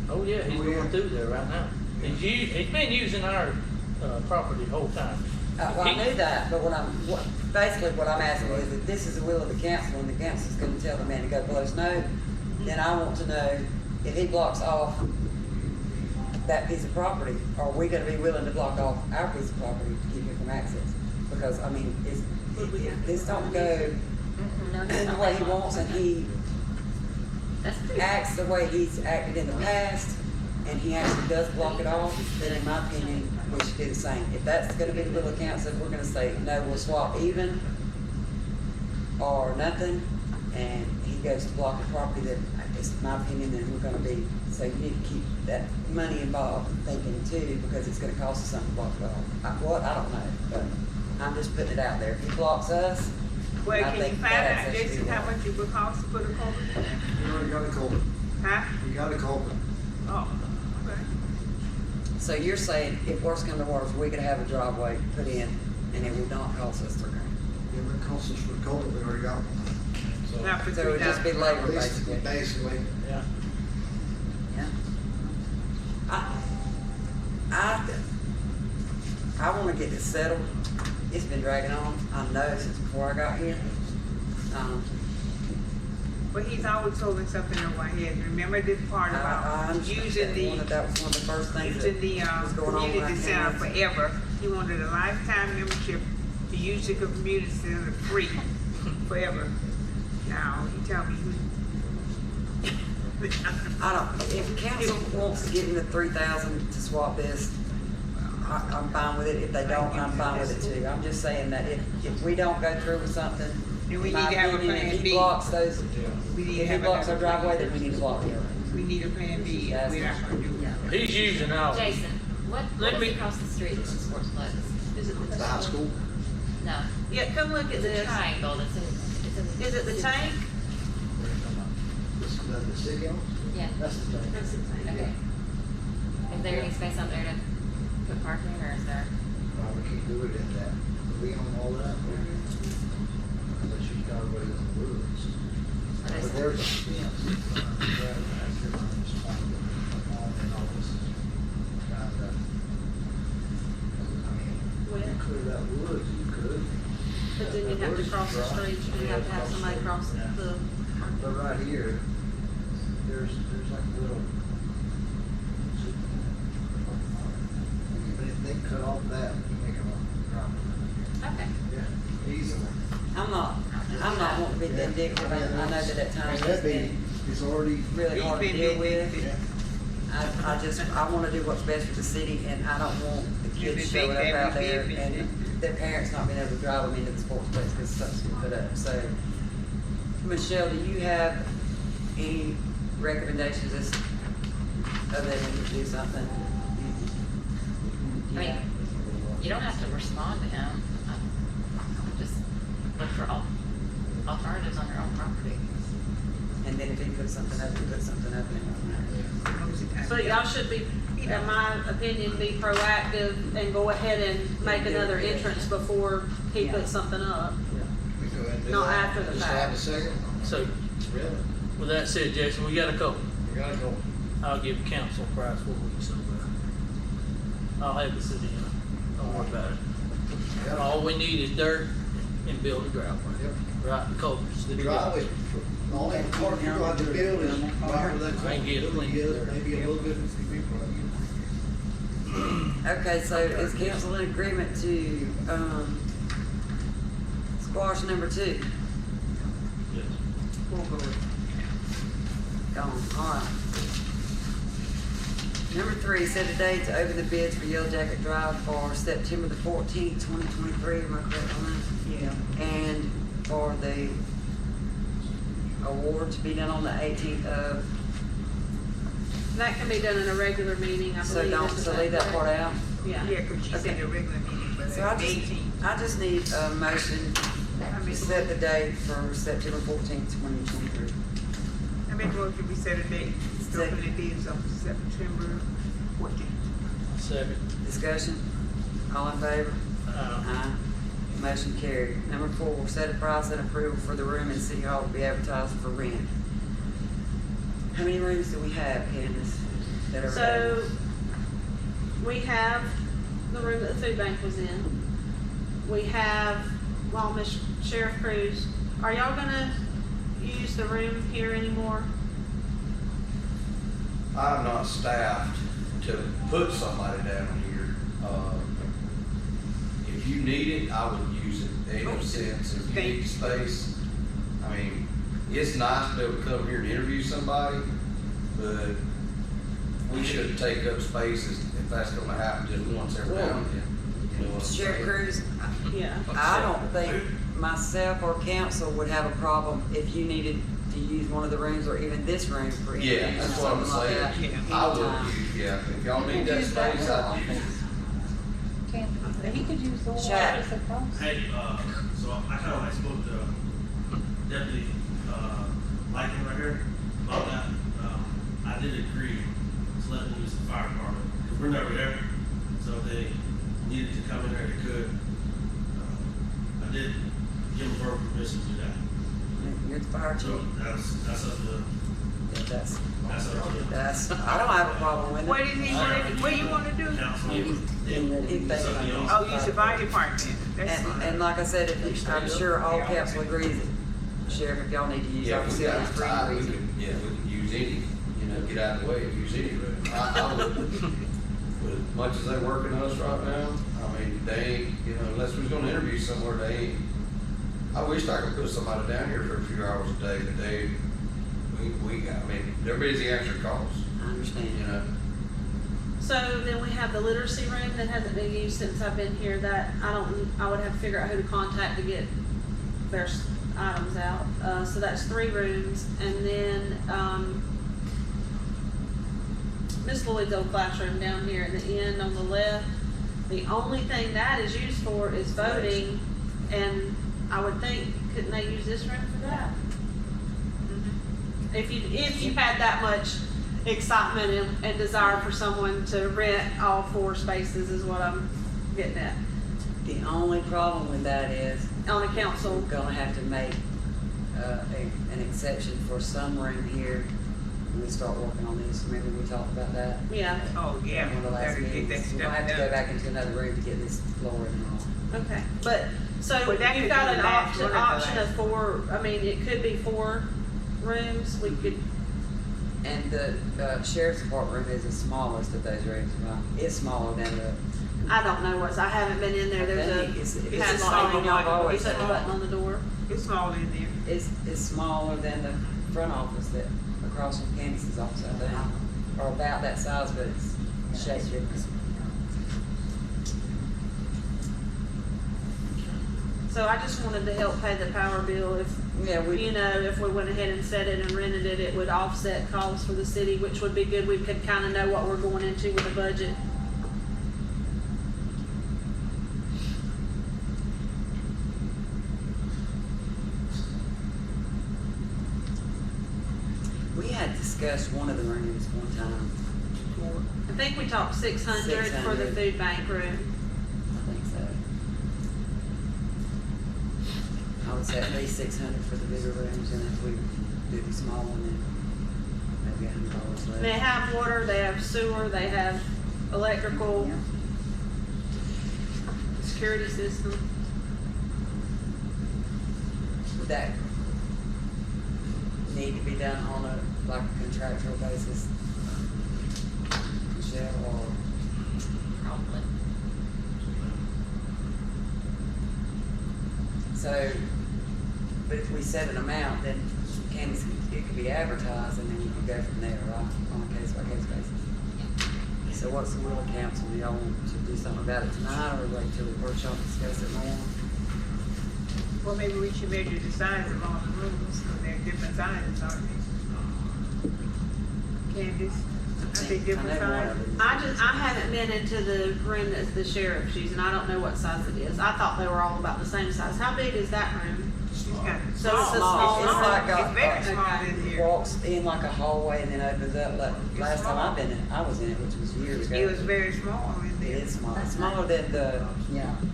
Oh, yeah, he's Oh, yeah. going through there right now. He's been using our property the whole time. Well, I knew that, but basically what I'm asking is if this is the will of the council and the council's gonna tell the man to go blow snow, then I want to know if he blocks off that piece of property, are we gonna be willing to block off our piece of property to keep him from access? Because, I mean, if this don't go No, in that's the not way that he much. wants and he That's pretty. acts the way he's acted in the past, and he actually does block it off, then in my opinion, we should do the same. If that's gonna be the will of council, we're gonna say, no, we'll swap even or nothing, and he goes to block the property that, it's my opinion, then we're gonna be So you need to keep that money involved, thinking too, because it's gonna cost us something to block it off. What, I don't know, but I'm just putting it out there. If he blocks us, Well, I can you think find that out, access should be Jason, how blocked. much it would cost to put a culvert? You already got a culvert. Huh? You got a culvert. Oh, okay. So you're saying if worse come to worse, we could have a driveway put in and it would not cost us $3,000? It would cost us for the culvert, we already got one. Not for So it would just be 3,000. labor basically. Basically. Yeah. Yeah. I wanna get this settled. It's been dragging on, I know, since before I got here. But he's always told me something over my head. Remember this part I about understand using that was one of the first things using the, that was going on when I community center came in. forever. He wanted a lifetime membership to use the community center free forever. Now, he tell me I don't, if council wants to give me the 3,000 to swap this, I'm fine with it. If they don't, I'm fine with it too. I'm just saying that if we don't go through with something, Then we in my need to have a opinion, plan if he B. blocks those, we need to if he have blocks our another plan. driveway, then we need to block it. We need a plan B if we're not gonna do it. He's using all. Jason, what Let is me- across the street that's sports clothes? Is it The high school. No, Yeah, come look at it's a this. triangle that's in, it's in. Is it the tank? This is the city owns? Yeah, That's the thing. That's the tank. okay. Is there any space out there to put parking, or is there? We can't do it in that. We own all that. Unless you got away in the woods. What is But it? there's a fence. Well, You clear that woods, you could. but then you'd have to cross the street, you'd have to have somebody cross the, But right here, there's like a little. But if they cut off that, you make a drop. Okay. Yeah, easily. I'm not wanting to be vindictive. I know that at times it's That'd be, been it's already. really hard to deal with. Yeah. I wanna do what's best for the city, and I don't want the You've kids been showing up big, out every there bit, and their parents not being able to drive them into the sports place because stuff's been put up, so. Michelle, do you have any recommendations as, other than we need to do something? I mean, you don't have to respond to him. Just look for alternatives on your own property. And then if he puts something up, he puts something up, and it won't matter. but y'all should be, in my opinion, be proactive and go ahead and make another entrance before he puts something up. We go ahead and do Not that. after the Just fact. have a second. So, Really? with that said, Jason, we got a couple. We gotta go. I'll give council a price for what we sell that. I'll have the city in it. Don't worry about it. Yep. All we need is dirt and build a driveway. Yep. Right, the culverts. The driveway, the only part you're going to build is right where that. I can get it cleaned. Maybe a little bit. Okay, so is council in agreement to, squash number 2? Yes. Gone, alright. Number 3, set a date to open the bids for Yellow Jacket Drive for September the 14th, 2023, am I correct on that? Yeah. And for the award to be done on the 18th of, That can be done in a regular meeting, I so believe. don't, isn't so that leave that correct? part out. Yeah. Yeah, cause she said a regular meeting, but So I it's just, 18. I just need a motion to set the date for September 14th, 2023. I mean, well, could we set a date, to open the bids on September 14th? Second. Discussion, all in favor? Aye. Motion carried. Number 4, set a price and approval for the room in City Hall to be advertised for rent. How many rooms do we have, Candace, that are So, available? we have the room that the food bank was in. We have, well, Miss Sheriff Cruz, are y'all gonna use the room here anymore? I'm not staffed to put somebody down here. If you need it, I would use it. Ain't no sense. If you need space, I mean, it's nice to be able to come here and interview somebody, but we shouldn't take up spaces if that's gonna happen just once every now and then. You know what I'm Sheriff saying? Cruz, Yeah. I don't think myself or council would have a problem if you needed to use one of the rooms or even this room for interviews Yeah, or that's what I'm something like saying. that. I would anytime. use, yeah, if y'all need that space, I'd use it. He could use the one Shaq. that's across. Hey, so I kind of like spoke to Deputy, Liking right here about that. I did agree to let them use the fire department, because we're never there. So if they needed to come in there, they could. I did give them verbal permission to do that. You're the fire chief. So that's up to, Yeah, that's up to the that's, I don't have a problem with it. What do you wanna do? council. Oh, use the fire department, that's fine. And like I said, I'm sure all council agrees that, Sheriff, if y'all need to use Yeah, our if we got facilities for time, any we reason. could, yeah, we could use any, get out of the way and use any room. I would, with as much as they working us right now, I mean, they ain't, unless we was gonna interview somewhere, they ain't. I wished I could put somebody down here for a few hours a day, but they're busy answering calls, I understand. So then we have the literacy room that hasn't been used since I've been here, that I would have to figure out who to contact to get their items out. So that's 3 rooms, and then, Miss Lloyd's old classroom down here at the end on the left. The only thing that is used for is voting, and I would think, couldn't they use this room for that? If you had that much excitement and desire for someone to rent all 4 spaces is what I'm getting at. The only problem with that is On a council, we're gonna have to make, an exception for some room here when we start working on this. Remember we talked about that? yeah, Oh, yeah, One of the last gotta get that meetings. We'll stuff have to go done. back into another room to get this floored and all. okay. But, so But that you've could got be an the last one or the option of last. 4, I mean, it could be 4 rooms, we could, And the sheriff's department room is the smallest of those rooms, right? It's smaller than the. I don't know I haven't been in there, there's I think it's padlock smaller on than I've always the had. button on the door. It's small in there. It's smaller than the front office that across from Candace's office, I think, or about that size, but it's shaped different. So I just wanted to help pay the power bill if, Yeah, if we went ahead and set it and rented it, it would offset costs for the city, which would be good. We could kind of know what we're going into with the budget. we had discussed one of the rooms one time. I think we talked 600 for the 600. food bank room. I think so. I would say at least 600 for the bigger rooms, and if we do the small one, then maybe $100 less. They have water, they have sewer, they have electrical, security system. Would that need to be done on a contractual basis? Michelle, or? Probably. So, but if we set an amount, then Candace, it could be advertised, and then you could go from there, right, on a case-by-case basis. So what's the will of council? Do y'all want to do something about it tonight, or wait till the workshop and discuss it more? Well, maybe we should measure the size of all the rooms, because they're different sizes, aren't they? Candace, I think different I know one sizes. of them is- I haven't been into the room that the sheriff using. I don't know what size it is. I thought they were all about the same size. How big is that room? She's got So it's a small. small It's like room. It's very small Okay. in here. Walks in like a hallway and then opens up, like, last time small. I've been in, I was in it, which was years ago. It was very small in It there. is small, it's smaller than the,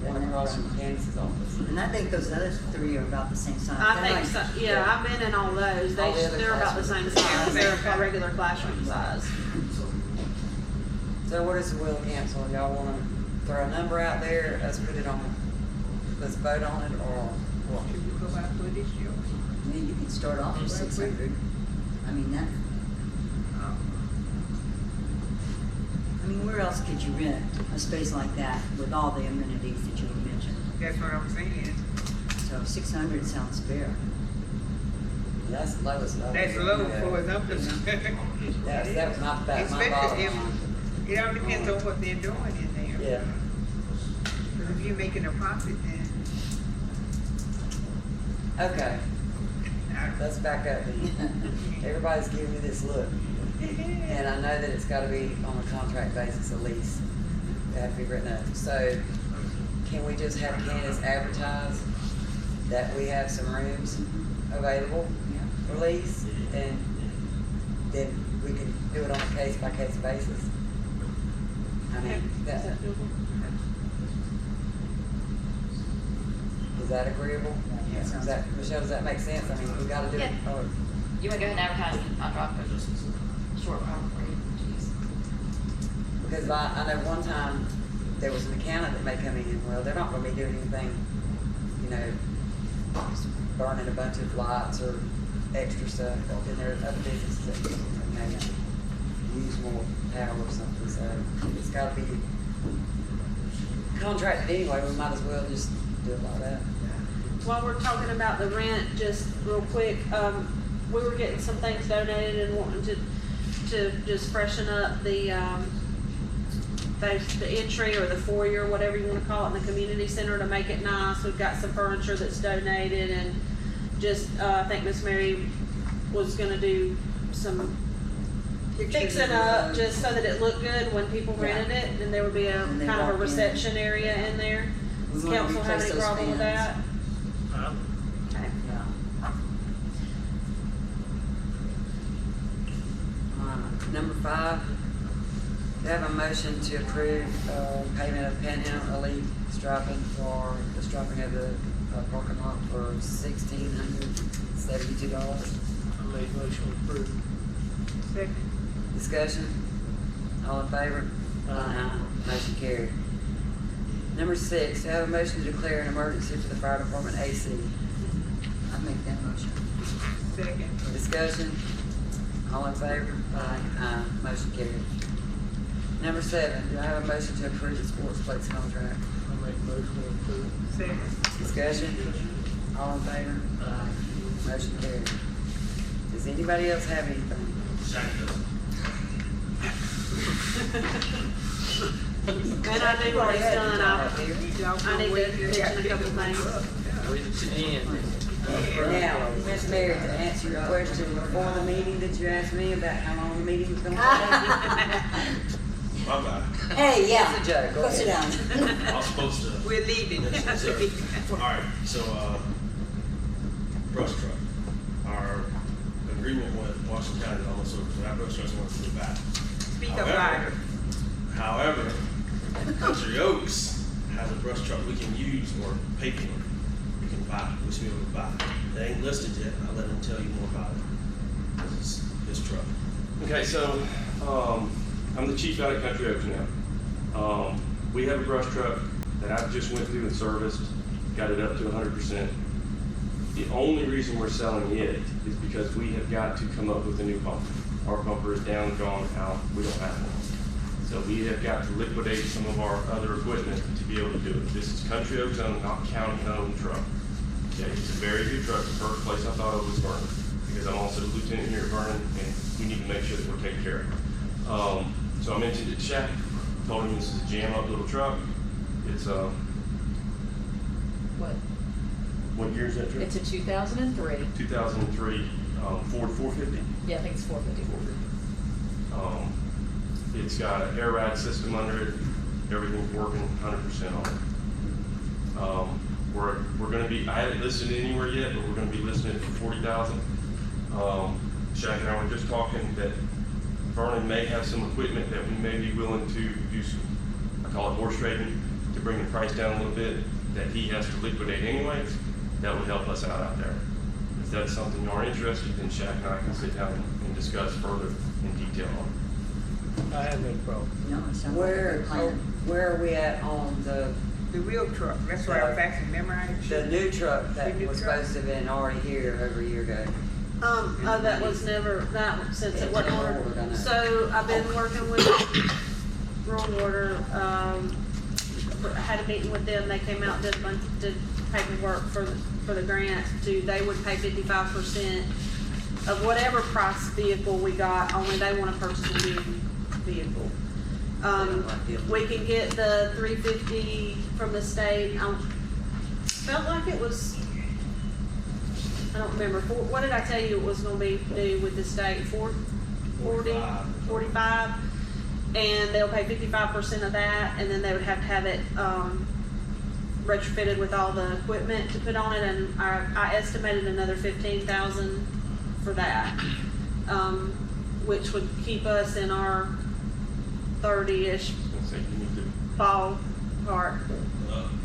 one across from Candace's office. And I think those other 3 are about the same size. I They're think like- so, yeah, I've been in all those. All the other They're about the same size. They're a regular classroom size. So what is the will of council? Y'all wanna throw a number out there, let's put it on, let's vote on it, or what? Should we go by for this year? I mean, you could start off with 600. I mean, that, I mean, where else could you rent a space like that with all the amenities that you had mentioned? That's what I'm saying. So 600 sounds fair. That's the lowest level. That's low for a number. That was my bottom Especially if, line. it all depends on what they're doing in there. Yeah, Because if you're making a profit, then okay, I let's back up then. Everybody's giving me this look. And I know that it's gotta be on a contract basis at least. It have to be written up. So can we just have Candace advertise that we have some rooms available for lease? And then we can do it on a case by case basis. I mean, Is that doable? is that agreeable? Yeah, sounds Is that, Michelle, does that make sense? I mean, we gotta do it. Yeah. Or- You wanna go ahead and advertise and I'll drop a short form for you to use. Because I know one time there was an accountant that may come in, well, they're not gonna be doing anything, you know, just burning a bunch of lights or extra stuff, but then there's other businesses that, you know, use more power or something, so it's gotta be contracted anyway, we might as well just do it like that. While we're talking about the rent, just real quick, we were getting some things donated and wanting to just freshen up the entry or the foyer, whatever you wanna call it, in the community center to make it nice. We've got some furniture that's donated and just, I think Miss Mary was gonna do some fixing up just so that it looked good when people rented it, and there would be a When they kind of a walk in. reception area in there. We Does wanna council have replace any those problem with that? fans. Okay. Number 5, we have a motion to approve, payment of Panhandle Elite striping for the striping of the parking lot for $1,672. I made motion approved. Second. Discussion? All in favor? Motion carried. Number 6, we have a motion to declare an emergency for the fire department AC. I make that motion. Second. Discussion? All in favor? Aye. Motion carried. Number 7, do I have a motion to approve the sports plates contract? I make motion approved. Second. Discussion? All in favor? Aye. Motion carried. Does anybody else have anything? And I do when it's done, I need to mention a couple things. Wait to the end. Now, Miss Mary, to answer your question before the meeting that you asked me about how long the meeting was gonna take. My bad. Hey, yeah. It's a joke. Go Go sit ahead. down. I was supposed to. We're leaving. Yes, sir. All right, so, brush truck. Our agreement with Washington County is almost over, so that brush truck's going to the back. Speak up louder. However, Country Oaks has a brush truck we can use or pay for. We can buy, we should be able to buy. They ain't listed yet, I'll let him tell you more about it. This is his truck. Okay, so I'm the chief out at Country Oaks now. We have a brush truck that I just went through and serviced, got it up to 100%. The only reason we're selling it is because we have got to come up with a new pumper. Our pumper is down, gone, out, we don't have one. So we have got to liquidate some of our other equipment to be able to do it. This is Country Oaks owned, not county-owned truck. Okay, it's a very good truck. The first place I thought of was Vernon, because I'm also the lieutenant here at Vernon, and we need to make sure that we're taken care of. So I mentioned it to Shaq, told him this is a jam-up little truck. It's what year is that truck? It's a 2003. 2003 Ford 450. Yeah, I think it's 450. It's got an air ride system under it. Everything's working 100% on it. We're going to be, I haven't listed it anywhere yet, but we're going to be listing it for $40,000. Shaq and I were just talking that Vernon may have some equipment that we may be willing to do some, I call it horse trading, to bring the price down a little bit, that he has to liquidate anyways. That would help us out there. If that's something you are interested in, Shaq and I can sit down and discuss further in detail on it. I have no problem. No, it sounds like a good plan. Where are we at on the real truck, that's why I was asking, memorized. the new truck that The new was truck? supposed to have been already here over a year ago? That was never, since it wasn't ordered. I know. So I've been working with Rural Water, had a meeting with them, they came out, did paperwork for the grant they would pay 55% of whatever price vehicle we got, only they wanna purchase a new vehicle. We can get the 350 from the state. Felt like it was I don't remember, what did I tell you it was gonna be due with the state, 40? 45? And they'll pay 55% of that, and then they would have to have it, retrofitted with all the equipment to put on it, and I estimated another 15,000 for that, which would keep us in our 30-ish So you need to ballpark.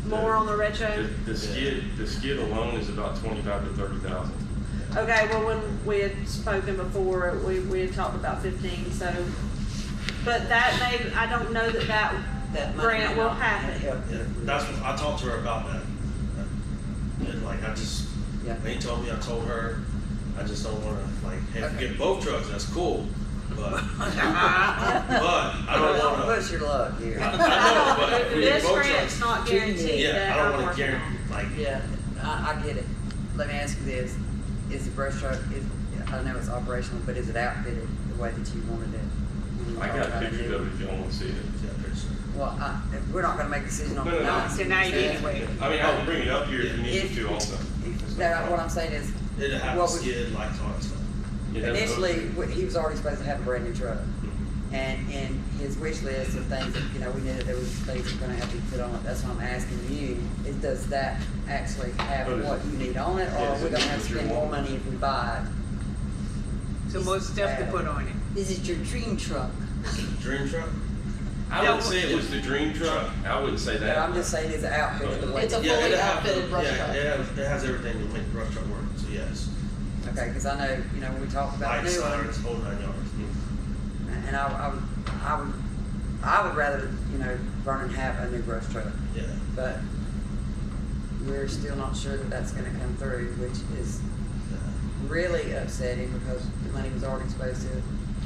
More on the retro? The skid alone is about 25 to 30,000. Okay, well, when we had spoken before, we had talked about 15, so, but that may, I don't know that That money grant may will not happen. help Yeah, you. that's what, I talked to her about that. And like, Yeah. when he told me, I told her, I just don't wanna, like, hey, if we get both trucks, that's cool, but, but I don't Don't wanna. push your luck here. I know, but if we get This both grant's trucks, not guaranteed yeah, that I don't I'm wanna working guarantee, on. like, Yeah, I get it. Let me ask you this, is the brush truck, I know it's operational, but is it outfitted the way that you wanted it? when you I talked got about it pictures new? of it if y'all want to see it. Well, we're not gonna make a decision on No, no, it no. tonight. Tonight anyway. I mean, I can bring it up here if you need If- me to also. No, what I'm saying is, it'll have What a we- skid, lights, all that stuff. It has initially, he was already supposed to have a brand new truck. And in his wish list of things that, you know, we knew that there was things that were gonna have to be put on it, that's why I'm asking you, does that actually have what you need on it, or are we gonna have to spend more money if we buy it? So more stuff to put on it. Is it your dream truck? Dream truck? I wouldn't say it was the dream truck. I wouldn't say But that. I'm just saying, is it outfitted the way? It's a Yeah, fully it'll have outfitted the- brush yeah, truck. it has everything to make the brush truck work, so yes. Okay, cause I know, you know, when we talked about Lights, new one, sirens, whole 9 yards. and I would rather, you know, Vernon have a new brush truck, Yeah. but we're still not sure that that's gonna come through, which is really upsetting because the money was already supposed to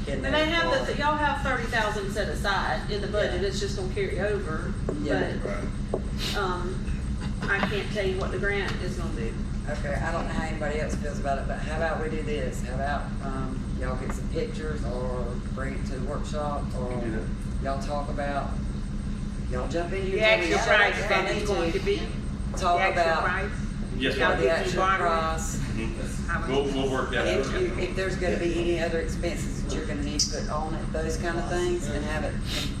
get in And there. they have for- y'all have 30,000 set aside in the budget, Yeah. it's just gonna carry over, Yeah. but, I can't tell you what the grant is gonna do. Okay, I don't know how anybody else feels about it, but how about we do this? How about, y'all get some pictures or bring it to the workshop or We can do y'all talk about, y'all jump in here. The and tell me actual y'all price if I that need it's going to be. Talk The actual about price. Yes, Y'all the ma'am. get actual some borrowing. price. How much? We'll work that If out. you, if there's gonna be any other expenses that you're gonna need to put on it, those kind of things, and have it,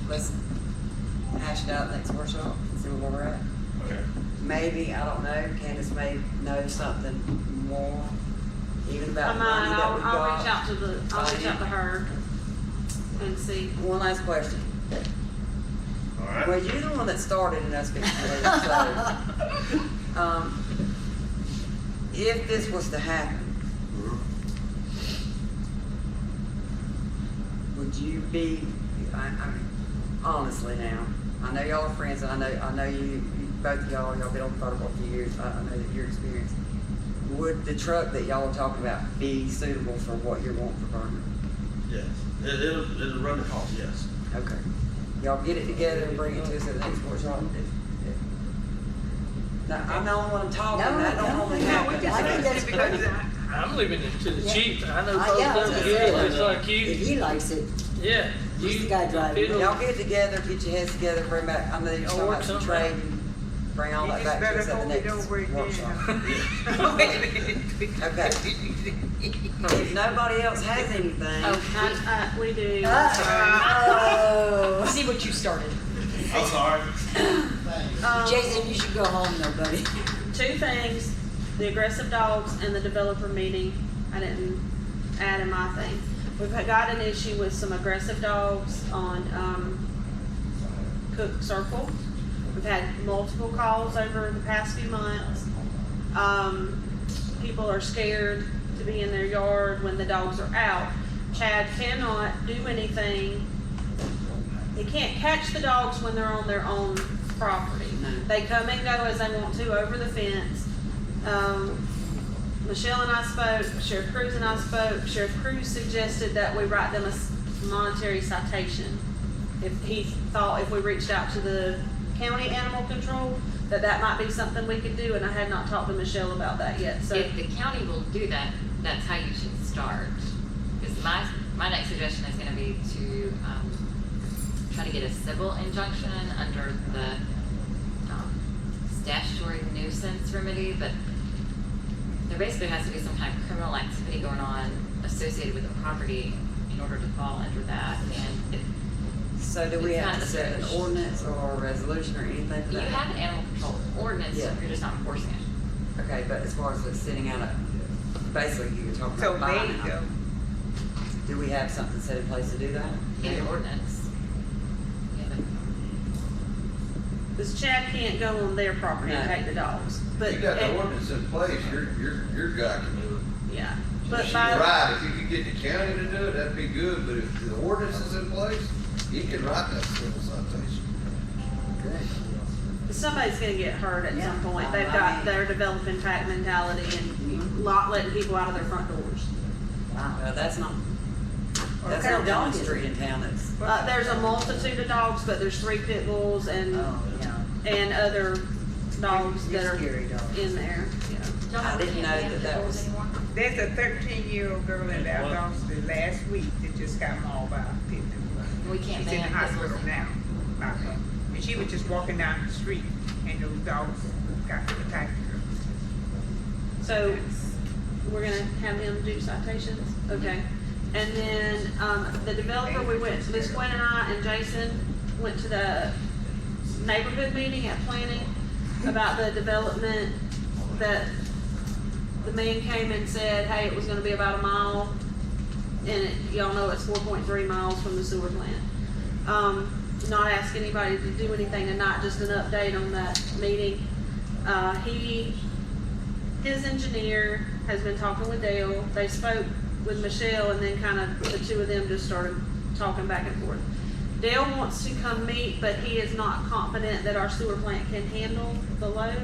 let's hash it out next workshop, and see where we're at. Okay. Maybe, I don't know, Candace may know something more, even I about might, money that I'll we reach out got. I'll reach out to her and see. One last question. All right. Well, you're the one that started in us being so, if this was to happen, would you be, I mean, honestly now, I know y'all are friends, and I know you both of y'all been on the fire department for years, I know that you're experienced. Would the truck that y'all are talking about be suitable for what you're wanting for Vernon? Yes. It'll run the cost, yes. Okay. Y'all get it together and bring it to us at the next workshop. Now, I'm the only one talking, No, that don't no, normally no, happen. I think that's Because I'm leaving it to the Yeah. chief. I know Yeah, both of them good, just like if you. he likes it, Yeah. he's the guy driving. It'll- Y'all get together, get your heads together, bring back, I know you're talking about some trade, and bring all You that just back to better us at the hope we next don't break workshop. down. Okay. If nobody else has anything, We do. Oh. See what you started. I'm sorry. Jason, you should go home though, buddy. Two things, the aggressive dogs and the developer meeting, I didn't add in my thing. We've got an issue with some aggressive dogs on, Cook Circle. We've had multiple calls over the past few months. People are scared to be in their yard when the dogs are out. Chad cannot do anything. He can't catch the dogs when they're on their own property. They come and go as they want to over the fence. Michelle and I spoke, Sheriff Cruz and I spoke. Sheriff Cruz suggested that we write them a monetary citation. If he thought if we reached out to the county animal control, that might be something we could do, and I had not talked to Michelle about that yet, so. If the county will do that, that's how you should start. Because my next suggestion is gonna be to, try to get a civil injunction under the, statutory nuisance remedy, but there basically has to be some kind of criminal activity going on associated with the property in order to fall under that, and So do we It's have kind to of set an strange. ordinance or a resolution or anything for you that? have an animal control ordinance, Yeah. you're just not enforcing it. Okay, but as far as it sitting out of, basically you're talking So about buying vague it. though. Do we have something set in place to do that? In the ordinance. Yeah, but Because Chad can't go on their property and No. take the dogs, but. You got the and- ordinance in place, your guy can do it. Yeah, She's but by, right, if you could get the county to do it, that'd be good, but if the ordinance is in place, he can write that civil citation. somebody's gonna get hurt at Yeah. some point. They've I got, mean- they're developing pack mentality and letting people out of their front doors. Wow, that's not What kind of the only dog is it? street in town that's, There's a multitude of dogs, but there's 3 pit bulls and, Oh, yeah. and other dogs that You're are scary dogs. in there, yeah. Don't I didn't we know can't that have that bulls was- anymore? There's a 13-year-old girl in our dumpster last week that just got mauled by a pit bull. We can't She's in the ban hospital bulls. now. by her. And she was just walking down the street and those dogs got to attack her. So, we're gonna have him do citations, okay? And then, the developer, we went, Ms. Gwen and I and Jason went to the neighborhood meeting at planning about the development that the man came and said, hey, it was gonna be about a mile, and y'all know it's 4.3 miles from the sewer plant. Not ask anybody to do anything tonight, just an update on that meeting. His engineer has been talking with Dale. They spoke with Michelle, and then kind of the two of them just started talking back and forth. Dale wants to come meet, but he is not confident that our sewer plant can handle the load.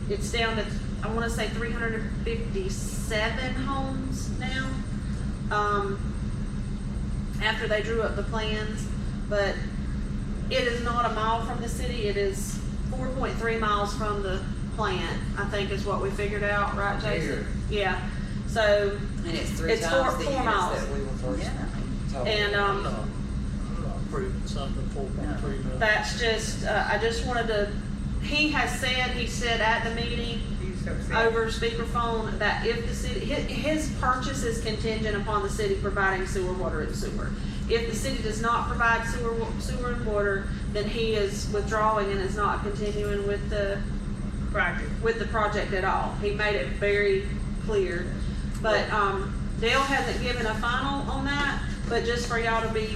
It's down to, I wanna say 357 homes now, after they drew up the plans, but it is not a mile from the city, it is 4.3 miles from the plant, I think is what we figured out, right, Jason? Yeah, so, and it's three It's times four the units miles. that we were first told. and, I'm not approving something 4.3 million. that's just, I just wanted to, he said at the meeting, He's upset. over speakerphone, that if the city, his purchase is contingent upon the city providing sewer, water, and sewer. If the city does not provide sewer and water, then he is withdrawing and is not continuing with the project at all. He made it very clear. But, Dale hasn't given a final on that, but just for y'all to be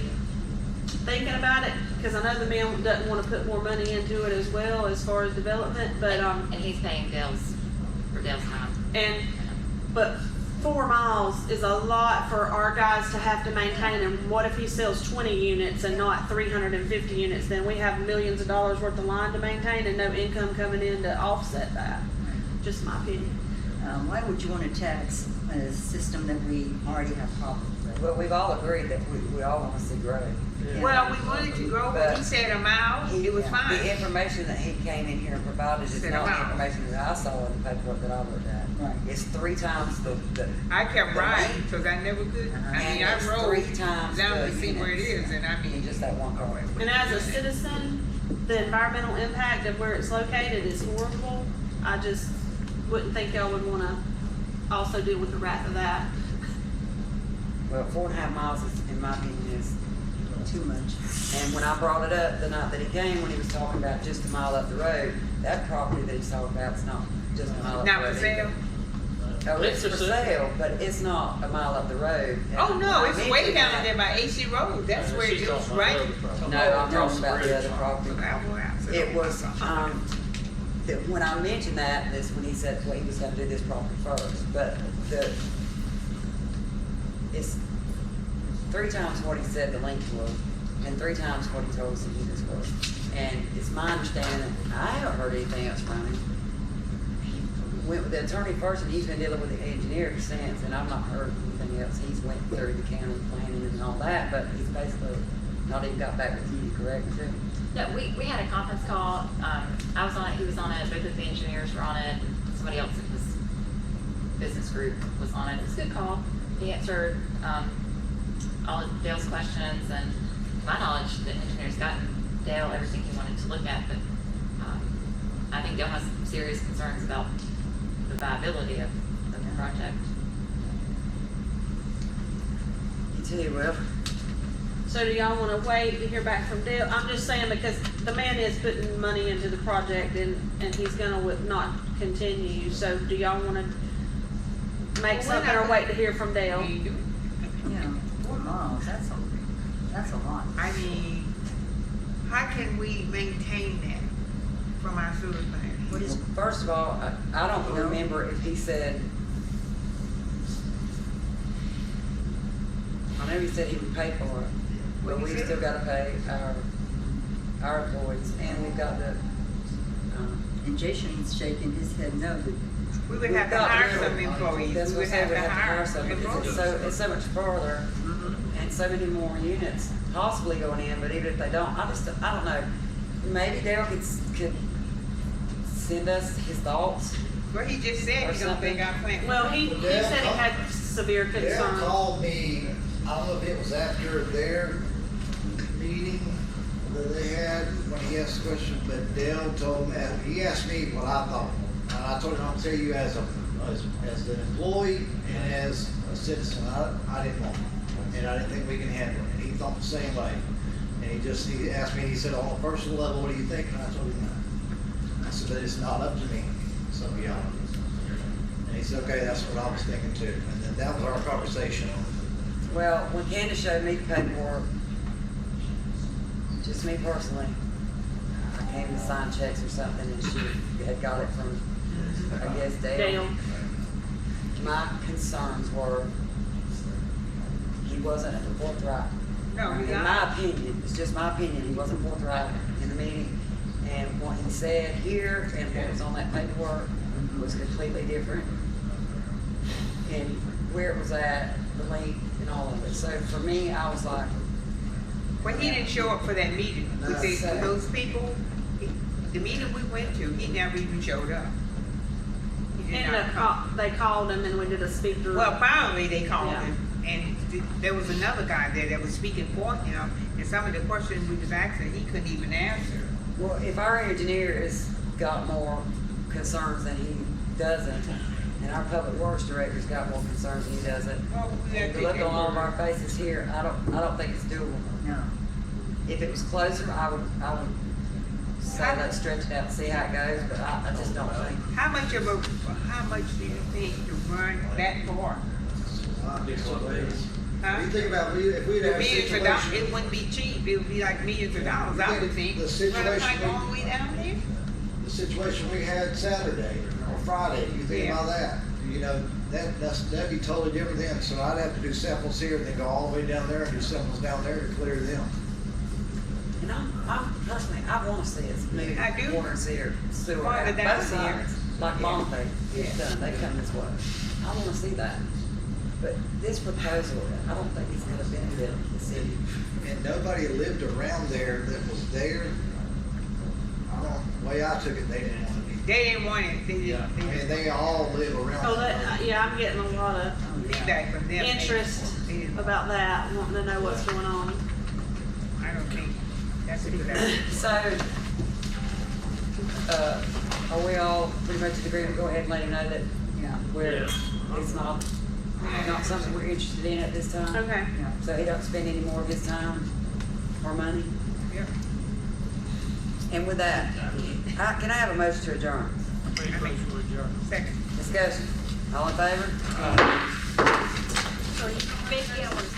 thinking about it, because I know the man doesn't want to put more money into it as well as far as development, but, And he's paying Dale's time. but 4 miles is a lot for our guys to have to maintain, and what if he sells 20 units and not 350 units? Then we have millions of dollars worth of line to maintain and no income coming in to offset that. Just my opinion. Why would you want to tax a system that we already have problems with? Well, we've all agreed that we all wanna see growth. Well, we wanted to grow, but he said a mile, it was fine. The information that he came in here and provided is Said not the about. information that I saw in the paperwork that I looked at. Right. It's 3 times the I kept the riding, length, because I never could, I and mean, I it's rode 3 times down the to see where it units is, and I in mean, just that one car. And as a citizen, the environmental impact of where it's located is horrible. I just wouldn't think y'all would wanna also deal with the wrath of that. Well, 4.5 miles is, in my opinion, is too much. And when I brought it up the night that he came, when he was talking about just a mile up the road, that property that he's talking about is not just a mile up the road. not for sale. Oh, it's for sale, but it's not a mile up the road. And Oh, when no, I it's mentioned way down that- there by AC Road, that's where it was right. No, I'm talking about the other property. It was, that when I mentioned that, that's when he said, well, he was gonna do this property first, but it's 3 times what he said the length was, and 3 times what he told us the units were. And it's my understanding, I haven't heard anything else from him. He went with the attorney first, and he's been dealing with the engineer since, and I've not heard anything else. He's went through the county planning and all that, but he's basically not even got back with you, correct, Michelle? No, we had a conference call, I was on it, he was on it, both of the engineers were on it, somebody else in his business group was on it. It was a good call. He answered, all of Dale's questions, and to my knowledge, the engineer's gotten Dale everything he wanted to look at, but, I think Dale has some serious concerns about the viability of project. You too, well, So do y'all wanna wait to hear back from Dale? I'm just saying because the man is putting money into the project and he's gonna not continue, so do y'all wanna make something or wait to hear from Dale? You know, 4 miles, that's a lot. I mean, how can we maintain that from our sewer plant? What is, first of all, I don't remember if he said, I know he said he would pay for it, but we still gotta pay our employees, and we've got to, and Jason's shaking his head no, but We would have to hire some employees. That's We what would I said, have we to have to hire hire some, some because employees. it's so much farther, and so many more units possibly going in, but even if they don't, I don't know. Maybe Dale could send us his thoughts. Well, he just said he don't think our plant. Well, he said he had severe Dale concerns. called me, I don't know if it was after their meeting that they had, when he asked the question, but Dale told me, he asked me what I thought. And I told him, I'll tell you as an employee and as a citizen, I didn't want it. And I didn't think we can handle it. And he thought the same way. And he asked me, he said, on a personal level, what do you think? And I told him that. I said, but it's not up to me. So, yeah. And he said, okay, that's what I was thinking too. And then that was our conversation. Well, when Candace showed me the paperwork, just me personally, I came to sign checks or something, and she had got it from, I guess, Dale. My concerns were, he wasn't forthright. No, he's In not. my opinion, it's just my opinion, he wasn't forthright in the meeting. And what he said here and what was on that paperwork was completely different. And where it was at, the length and all of it. So for me, I was like, Well, he didn't show up for that meeting with those people. The meeting we went to, he never even showed up. He did not come. They called him and we did a speaker. Well, finally they called Yeah. him, and there was another guy there that was speaking for him, and some of the questions we was asking, he couldn't even answer. well, if our engineer has got more concerns than he doesn't, and our public works director's got more concerns than he doesn't, Well, we have if to you look take on all of it. our faces here, I don't think it's doable. no. If it was closer, I would say let's stretch it out and see how it goes, but I just don't think. How much do you think to run that far? Huh? You think about, if we'd have a Millions of dollars, situation, it wouldn't be cheap, it would be like millions of dollars, I would think. The situation Run a pipe we- all the way down there? the situation we had Saturday or Friday, you think Yeah. about that, you know, that'd be totally different then. So I'd have to do samples here, then go all the way down there and do samples down there to clear them. And I'm personally, I wanna see it move I do. water and sewer Farther out down both here. sides, like Yeah. Monte Yeah. is done, they come this way. I wanna see that. But this proposal, I don't think it's gonna benefit the city. And nobody lived around there that was there. I don't, the way I took it, they didn't want to be. They didn't want it, they I didn't, mean, they all live around. Oh, that. yeah, I'm getting a lot of feedback from them. interest They didn't- about that, wanting to know what's going on. I don't think that's a good idea. So, are we all pretty much in agreement? Go ahead and let him know that, Yeah. it's not something we're interested in at this time. Okay. So he don't spend any more of his time or money. Yeah. And with that, can I have a motion to adjourn? Second. Discussion. All in favor? So, Becky, I want to